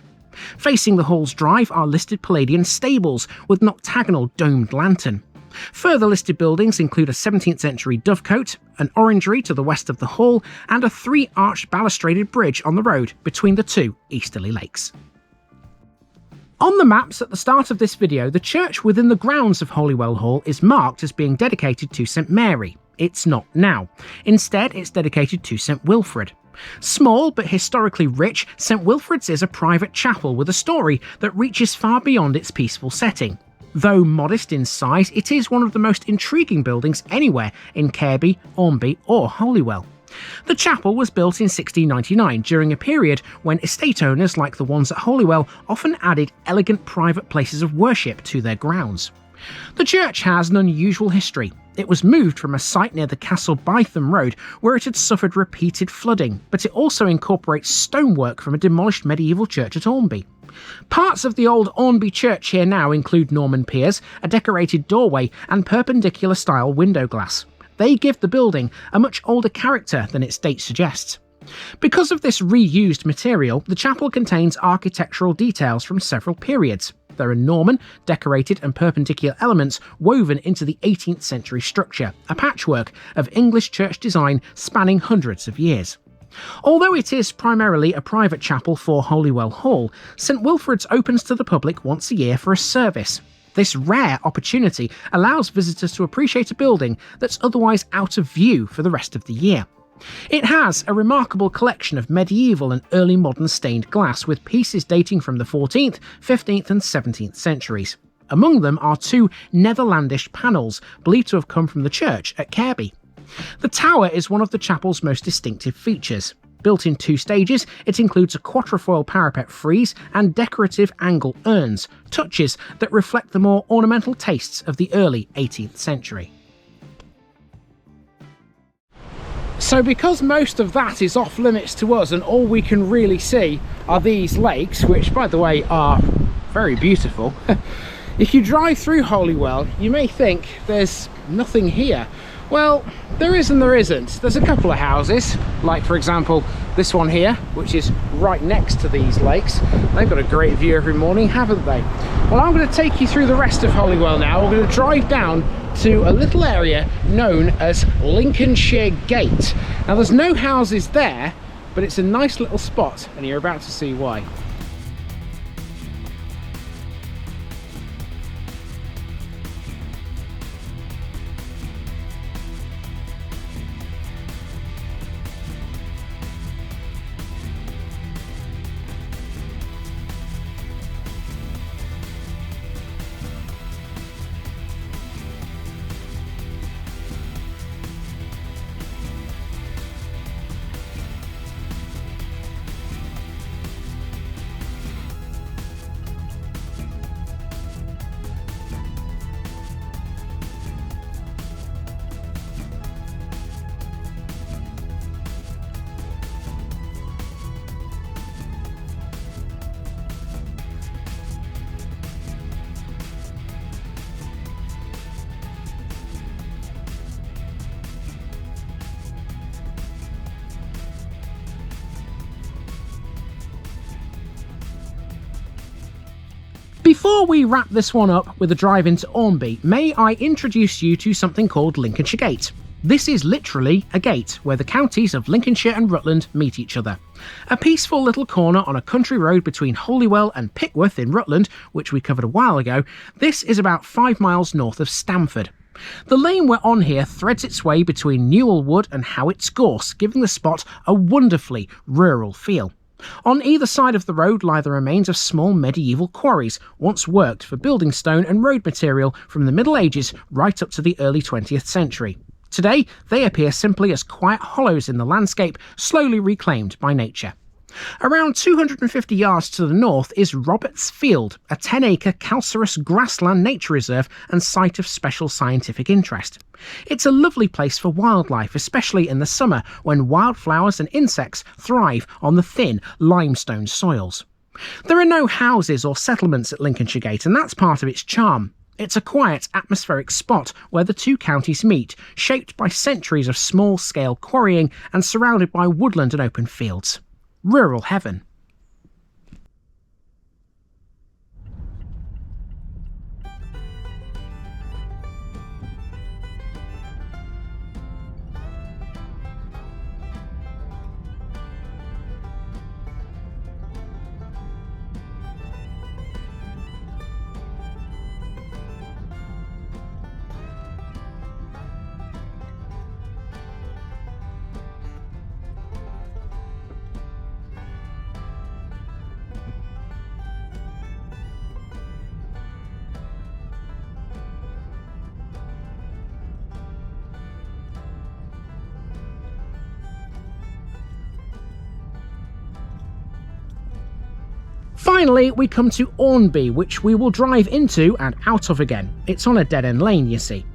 Facing the hall's drive are listed Palladian stables with an octagonal domed lantern. Further listed buildings include a 17th century dovecote, an orangery to the west of the hall, and a 3-arched balustraded bridge on the road between the 2 easterly lakes. On the maps at the start of this video, the church within the grounds of Holywell Hall is marked as being dedicated to St Mary. It's not now. Instead, it's dedicated to St Wilfrid. Small but historically rich, St Wilfrid's is a private chapel with a story that reaches far beyond its peaceful setting. Though modest in size, it is one of the most intriguing buildings anywhere in Careby, Ormby or Holywell. The chapel was built in 1699 during a period when estate owners like the ones at Holywell often added elegant private places of worship to their grounds. The church has an unusual history. It was moved from a site near the Castle Bytham Road where it had suffered repeated flooding, but it also incorporates stonework from a demolished medieval church at Ormby. Parts of the old Ormby church here now include Norman piers, a decorated doorway and perpendicular style window glass. They give the building a much older character than its date suggests. Because of this reused material, the chapel contains architectural details from several periods. There are Norman, decorated and perpendicular elements woven into the 18th century structure, a patchwork of English church design spanning hundreds of years. Although it is primarily a private chapel for Holywell Hall, St Wilfrid's opens to the public once a year for a service. This rare opportunity allows visitors to appreciate a building that's otherwise out of view for the rest of the year. It has a remarkable collection of medieval and early modern stained glass with pieces dating from the 14th, 15th and 17th centuries. Among them are two Netherlandish panels believed to have come from the church at Careby. The tower is one of the chapel's most distinctive features. Built in two stages, it includes a quatrefoil parapet frieze and decorative angle urns, touches that reflect the more ornamental tastes of the early 18th century. So because most of that is off limits to us and all we can really see are these lakes, which by the way are very beautiful, if you drive through Holywell you may think there's nothing here. Well, there is and there isn't. There's a couple of houses, like for example this one here, which is right next to these lakes. They've got a great view every morning, haven't they? Well, I'm going to take you through the rest of Holywell now. We're going to drive down to a little area known as Lincolnshire Gate. Now there's no houses there, but it's a nice little spot and you're about to see why. Before we wrap this one up with a drive into Ormby, may I introduce you to something called Lincolnshire Gate. This is literally a gate where the counties of Lincolnshire and Rutland meet each other. A peaceful little corner on a country road between Holywell and Pickworth in Rutland, which we covered a while ago, this is about 5 miles north of Stamford. The lane we're on here threads its way between Newell Wood and Howitt's Gorse, giving the spot a wonderfully rural feel. On either side of the road lie the remains of small medieval quarries, once worked for building stone and road material from the Middle Ages right up to the early 20th century. Today, they appear simply as quiet hollows in the landscape, slowly reclaimed by nature. Around 250 yards to the north is Roberts Field, a 10-acre calcareous grassland nature reserve and site of special scientific interest. It's a lovely place for wildlife, especially in the summer when wildflowers and insects thrive on the thin limestone soils. There are no houses or settlements at Lincolnshire Gate, and that's part of its charm. It's a quiet, atmospheric spot where the two counties meet, shaped by centuries of small-scale quarrying and surrounded by woodland and open fields. Rural heaven. Finally, we come to Ornby, which we will drive into and out of again. It's on a dead-end lane, you see.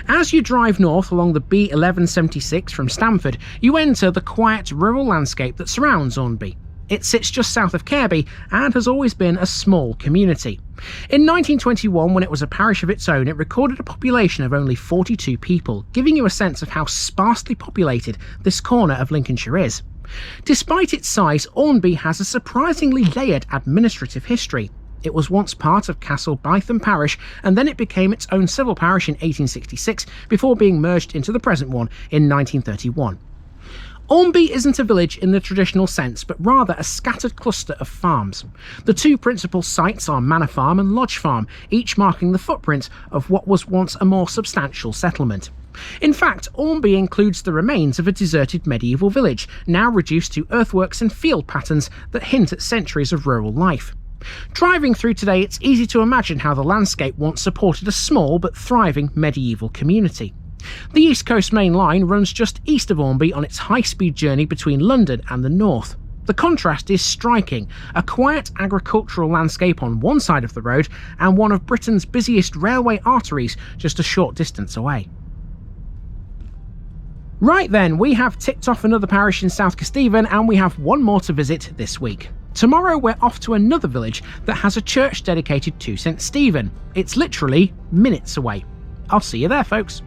As you drive north along the B1176 from Stamford, you enter the quiet rural landscape that surrounds Ornby. It sits just south of Careby and has always been a small community. In 1921, when it was a parish of its own, it recorded a population of only 42 people, giving you a sense of how sparsely populated this corner of Lincolnshire is. Despite its size, Ornby has a surprisingly layered administrative history. It was once part of Castle Bytham parish, and then it became its own civil parish in 1866 before being merged into the present one in 1931. Ornby isn't a village in the traditional sense, but rather a scattered cluster of farms. The two principal sites are Manor Farm and Lodge Farm, each marking the footprint of what was once a more substantial settlement. In fact, Ornby includes the remains of a deserted medieval village, now reduced to earthworks and field patterns that hint at centuries of rural life. Driving through today, it's easy to imagine how the landscape once supported a small but thriving medieval community. The East Coast Main Line runs just east of Ornby on its high-speed journey between London and the north. The contrast is striking, a quiet agricultural landscape on one side of the road and one of Britain's busiest railway arteries just a short distance away. Right then, we have ticked off another parish in South Kesteven and we have one more to visit this week. Tomorrow we're off to another village that has a church dedicated to St Stephen. It's literally minutes away. I'll see you there, folks.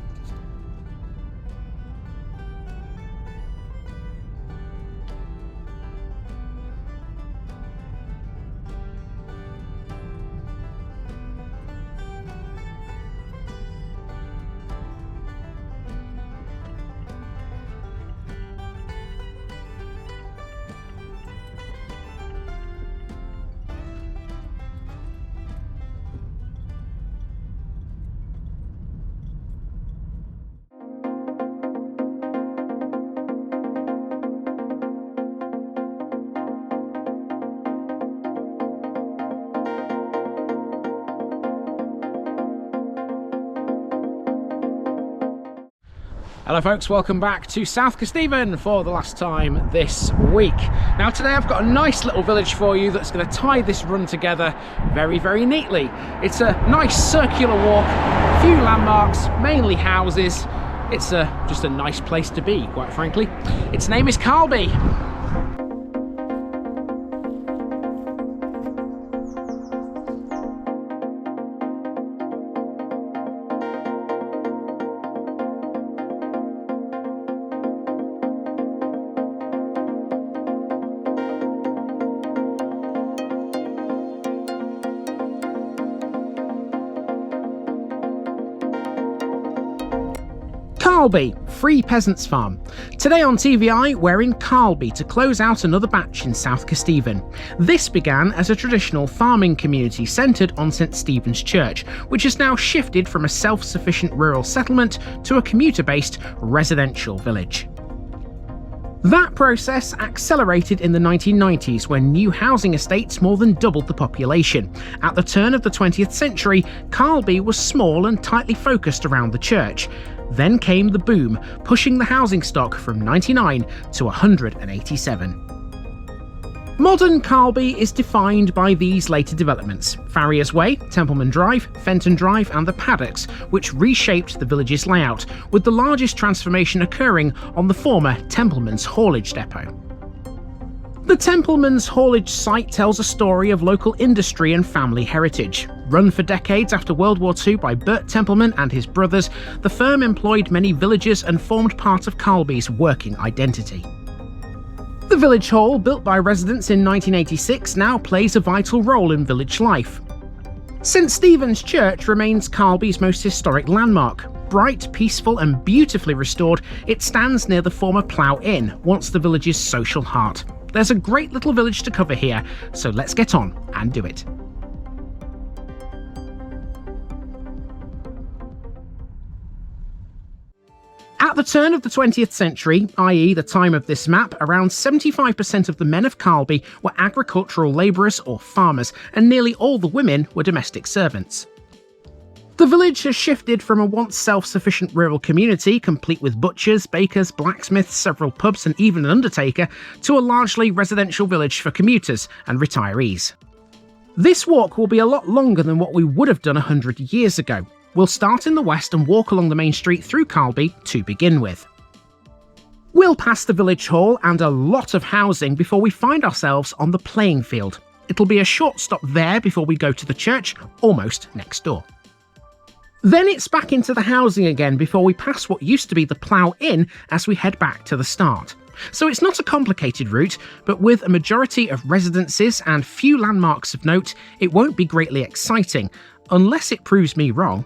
Hello folks, welcome back to South Kesteven for the last time this week. Now today I've got a nice little village for you that's going to tie this run together very, very neatly. It's a nice circular walk, a few landmarks, mainly houses. It's just a nice place to be, quite frankly. Its name is Carlby. Carlby, Free Peasants Farm. Today on TVI, we're in Carlby to close out another batch in South Kesteven. This began as a traditional farming community centred on St Stephen's Church, which has now shifted from a self-sufficient rural settlement to a commuter-based residential village. That process accelerated in the 1990s when new housing estates more than doubled the population. At the turn of the 20th century, Carlby was small and tightly focused around the church. Then came the boom, pushing the housing stock from 99 to 187. Modern Carlby is defined by these later developments: Farriers Way, Templeman Drive, Fenton Drive and the Paddocks, which reshaped the village's layout, with the largest transformation occurring on the former Templeman's haulage depot. The Templeman's haulage site tells a story of local industry and family heritage. Run for decades after World War II by Bert Templeman and his brothers, the firm employed many villagers and formed part of Carlby's working identity. The village hall, built by residents in 1986, now plays a vital role in village life. St Stephen's Church remains Carlby's most historic landmark. Bright, peaceful and beautifully restored, it stands near the former Plough Inn, once the village's social heart. There's a great little village to cover here, so let's get on and do it. At the turn of the 20th century, i.e. the time of this map, around 75% of the men of Carlby were agricultural labourers or farmers, and nearly all the women were domestic servants. The village has shifted from a once self-sufficient rural community, complete with butchers, bakers, blacksmiths, several pubs and even an undertaker, to a largely residential village for commuters and retirees. This walk will be a lot longer than what we would have done 100 years ago. We'll start in the west and walk along the main street through Carlby to begin with. We'll pass the village hall and a lot of housing before we find ourselves on the playing field. It'll be a short stop there before we go to the church, almost next door. Then it's back into the housing again before we pass what used to be the Plough Inn as we head back to the start. So it's not a complicated route, but with a majority of residences and few landmarks of note, it won't be greatly exciting, unless it proves me wrong.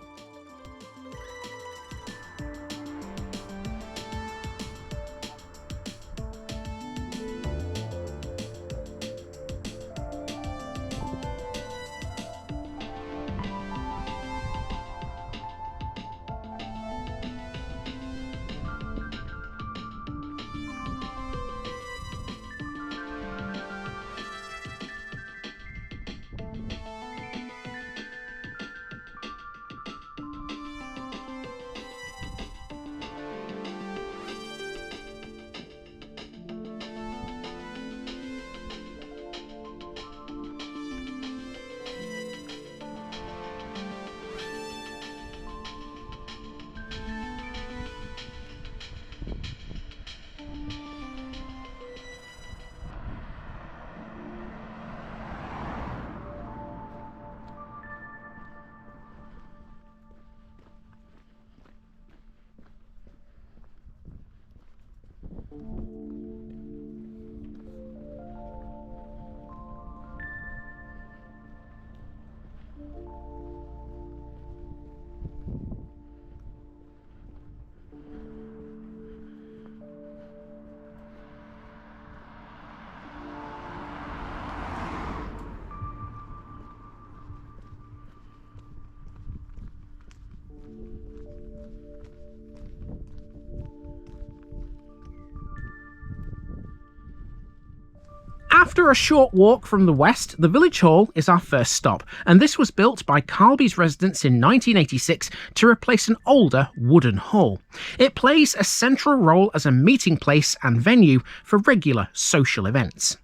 After a short walk from the west, the village hall is our first stop, and this was built by Carlby's residents in 1986 to replace an older wooden hall. It plays a central role as a meeting place and venue for regular social events.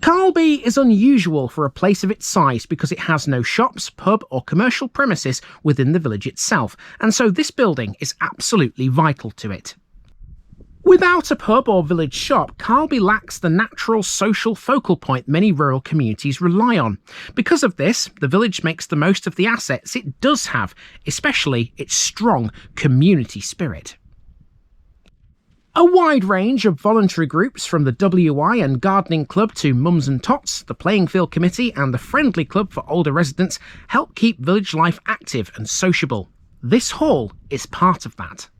Carlby is unusual for a place of its size because it has no shops, pub or commercial premises within the village itself, and so this building is absolutely vital to it. Without a pub or village shop, Carlby lacks the natural social focal point many rural communities rely on. Because of this, the village makes the most of the assets it does have, especially its strong community spirit. A wide range of voluntary groups from the WI and Gardening Club to Mums and Tots, the Playing Field Committee and the Friendly Club for older residents help keep village life active and sociable. This hall is part of that.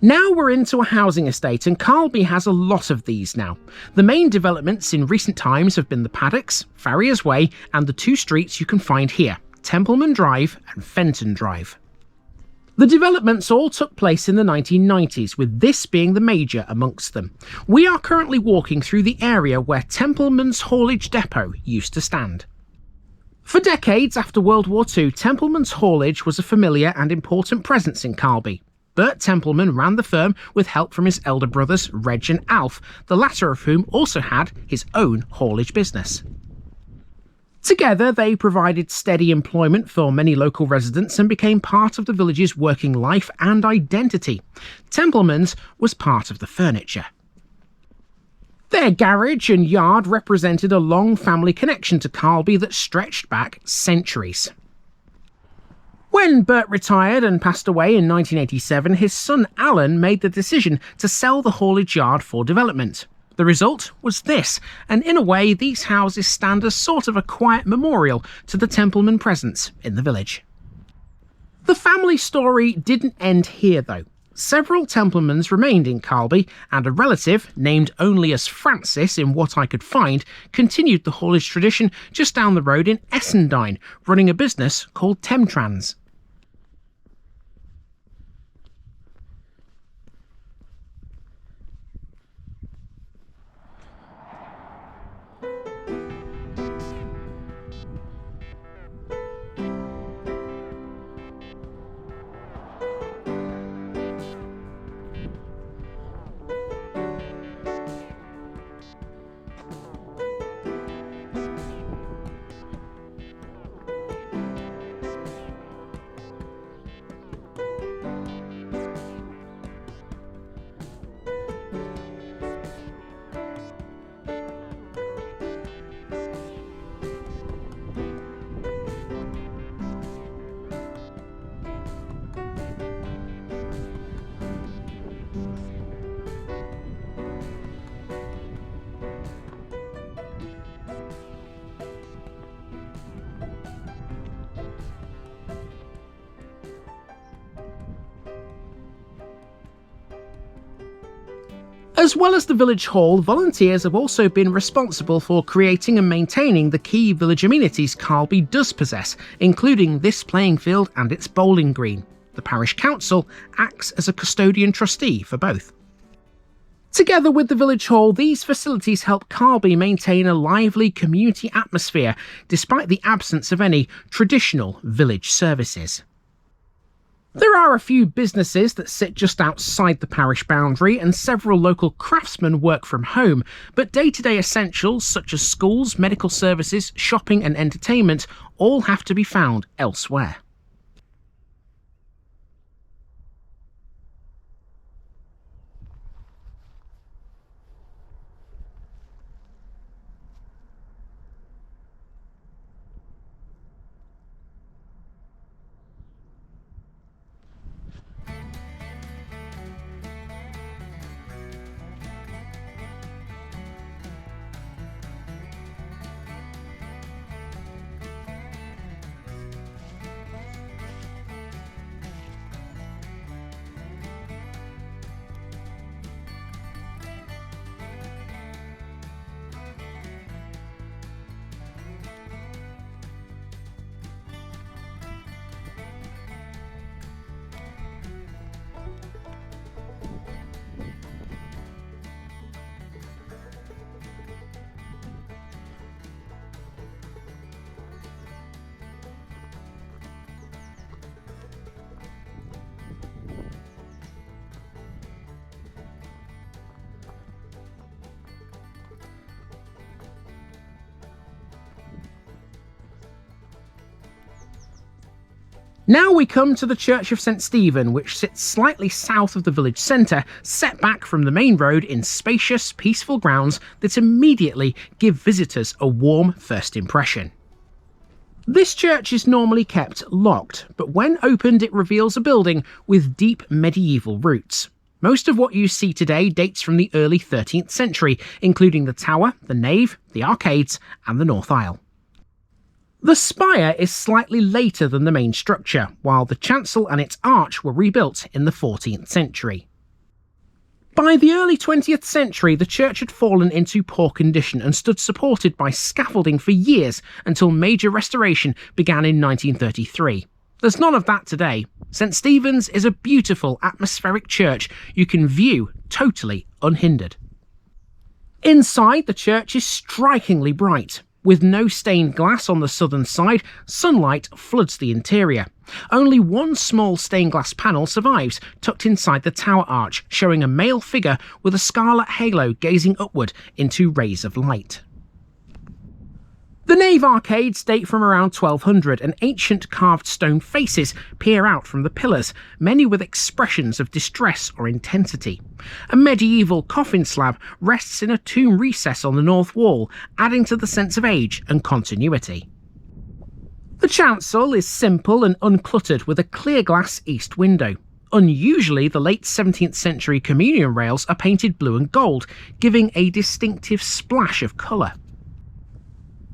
Now we're into a housing estate, and Carlby has a lot of these now. The main developments in recent times have been the Paddocks, Farriers Way and the two streets you can find here, Templeman Drive and Fenton Drive. The developments all took place in the 1990s, with this being the major amongst them. We are currently walking through the area where Templeman's haulage depot used to stand. For decades after World War II, Templeman's haulage was a familiar and important presence in Carlby. Bert Templeman ran the firm with help from his elder brothers Reg and Alf, the latter of whom also had his own haulage business. Together they provided steady employment for many local residents and became part of the village's working life and identity. Templeman's was part of the furniture. Their garage and yard represented a long family connection to Carlby that stretched back centuries. When Bert retired and passed away in 1987, his son Alan made the decision to sell the haulage yard for development. The result was this, and in a way these houses stand as sort of a quiet memorial to the Templeman presence in the village. The family story didn't end here though. Several Templemans remained in Carlby, and a relative, named only as Francis in what I could find, continued the haulage tradition just down the road in Essendine, running a business called Temtrans. As well as the village hall, volunteers have also been responsible for creating and maintaining the key village amenities Carlby does possess, including this playing field and its bowling green. The parish council acts as a custodian trustee for both. Together with the village hall, these facilities help Carlby maintain a lively community atmosphere, despite the absence of any traditional village services. There are a few businesses that sit just outside the parish boundary, and several local craftsmen work from home, but day-to-day essentials such as schools, medical services, shopping and entertainment all have to be found elsewhere. Now we come to the Church of St Stephen, which sits slightly south of the village centre, set back from the main road in spacious, peaceful grounds that immediately give visitors a warm first impression. This church is normally kept locked, but when opened it reveals a building with deep medieval roots. Most of what you see today dates from the early 13th century, including the tower, the nave, the arcades and the north aisle. The spire is slightly later than the main structure, while the chancel and its arch were rebuilt in the 14th century. By the early 20th century, the church had fallen into poor condition and stood supported by scaffolding for years until major restoration began in 1933. There's none of that today. St Stephen's is a beautiful, atmospheric church you can view totally unhindered. Inside, the church is strikingly bright. With no stained glass on the southern side, sunlight floods the interior. Only one small stained glass panel survives, tucked inside the tower arch, showing a male figure with a scarlet halo gazing upward into rays of light. The nave arcades date from around 1200, and ancient carved stone faces peer out from the pillars, many with expressions of distress or intensity. A medieval coffin slab rests in a tomb recess on the north wall, adding to the sense of age and continuity. The chancel is simple and uncluttered with a clear glass east window. Unusually, the late 17th century communion rails are painted blue and gold, giving a distinctive splash of colour.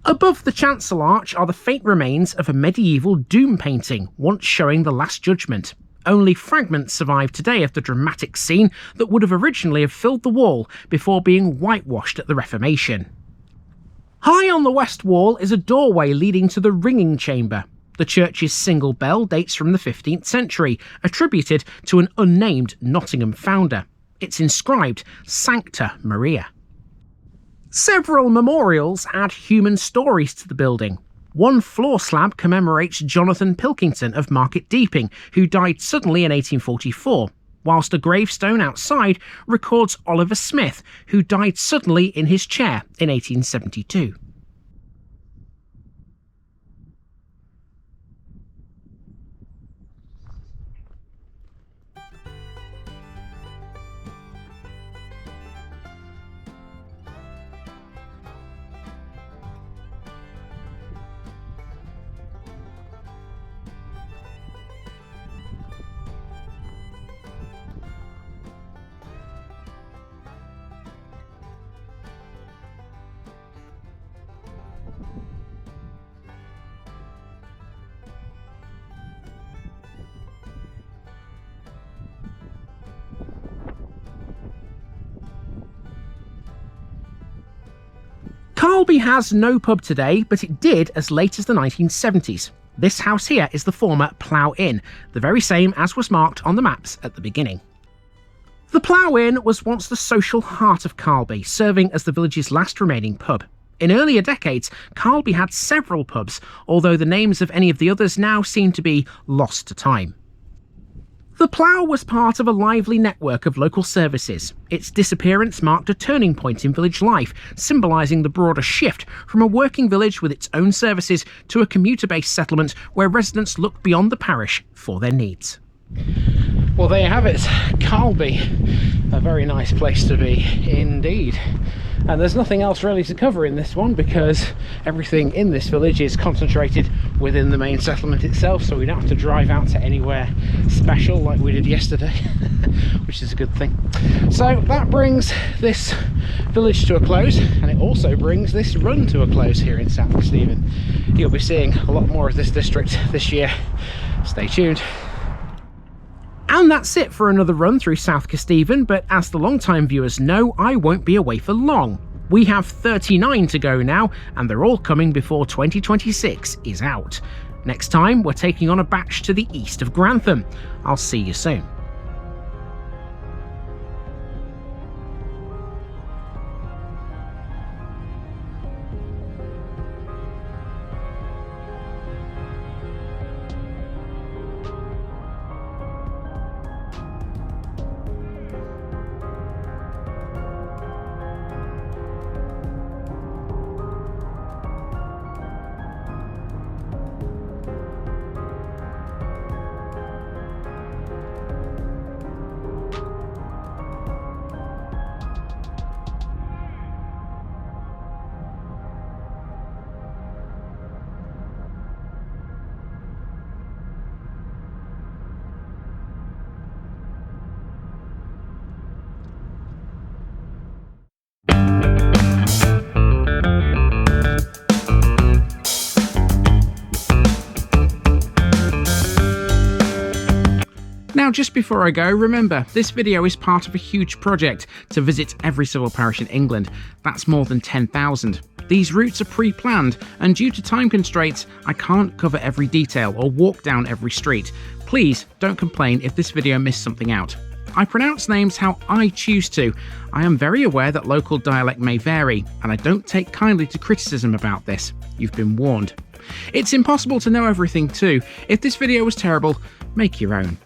Above the chancel arch are the faint remains of a medieval doom painting, once showing the Last Judgment. Only fragments survive today of the dramatic scene that would have originally filled the wall before being whitewashed at the Reformation. High on the west wall is a doorway leading to the ringing chamber. The church's single bell dates from the 15th century, attributed to an unnamed Nottingham founder. It's inscribed Sancta Maria. Several memorials add human stories to the building. One floor slab commemorates Jonathan Pilkington of Market Deeping, who died suddenly in 1844, whilst a gravestone outside records Oliver Smith, who died suddenly in his chair in 1872. Carlby has no pub today, but it did as late as the 1970s. This house here is the former Plough Inn, the very same as was marked on the maps at the beginning. The Plough Inn was once the social heart of Carlby, serving as the village's last remaining pub. In earlier decades, Carlby had several pubs, although the names of any of the others now seem to be lost to time. The Plough was part of a lively network of local services. Its disappearance marked a turning point in village life, symbolising the broader shift from a working village with its own services to a commuter-based settlement where residents look beyond the parish for their needs. Well, there you have it, Carlby. A very nice place to be indeed. And there's nothing else really to cover in this one because everything in this village is concentrated within the main settlement itself, so we don't have to drive out to anywhere special like we did yesterday, which is a good thing. So that brings this village to a close, and it also brings this run to a close here in South Kesteven. You'll be seeing a lot more of this district this year. Stay tuned. And that's it for another run through South Kesteven, but as the long-time viewers know, I won't be away for long. We have 39 to go now, and they're all coming before 2026 is out. Next time, we're taking on a batch to the east of Grantham. I'll see you soon. Now, just before I go, remember, this video is part of a huge project to visit every civil parish in England. That's more than 10,000. These routes are pre-planned, and due to time constraints, I can't cover every detail or walk down every street. Please don't complain if this video missed something out. I pronounce names how I choose to. I am very aware that local dialect may vary, and I don't take kindly to criticism about this. You've been warned. It's impossible to know everything too. If this video was terrible, make your own.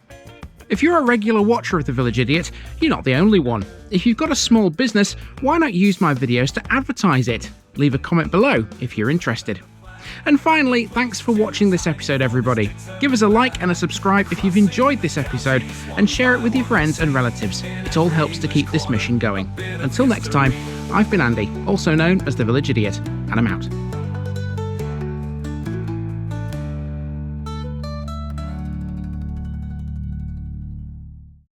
If you're a regular watcher of The Village Idiot, you're not the only one. If you've got a small business, why not use my videos to advertise it? Leave a comment below if you're interested. And finally, thanks for watching this episode, everybody. Give us a like and a subscribe if you've enjoyed this episode, and share it with your friends and relatives. It all helps to keep this mission going. Until next time, I've been Andy, also known as The Village Idiot, and I'm out.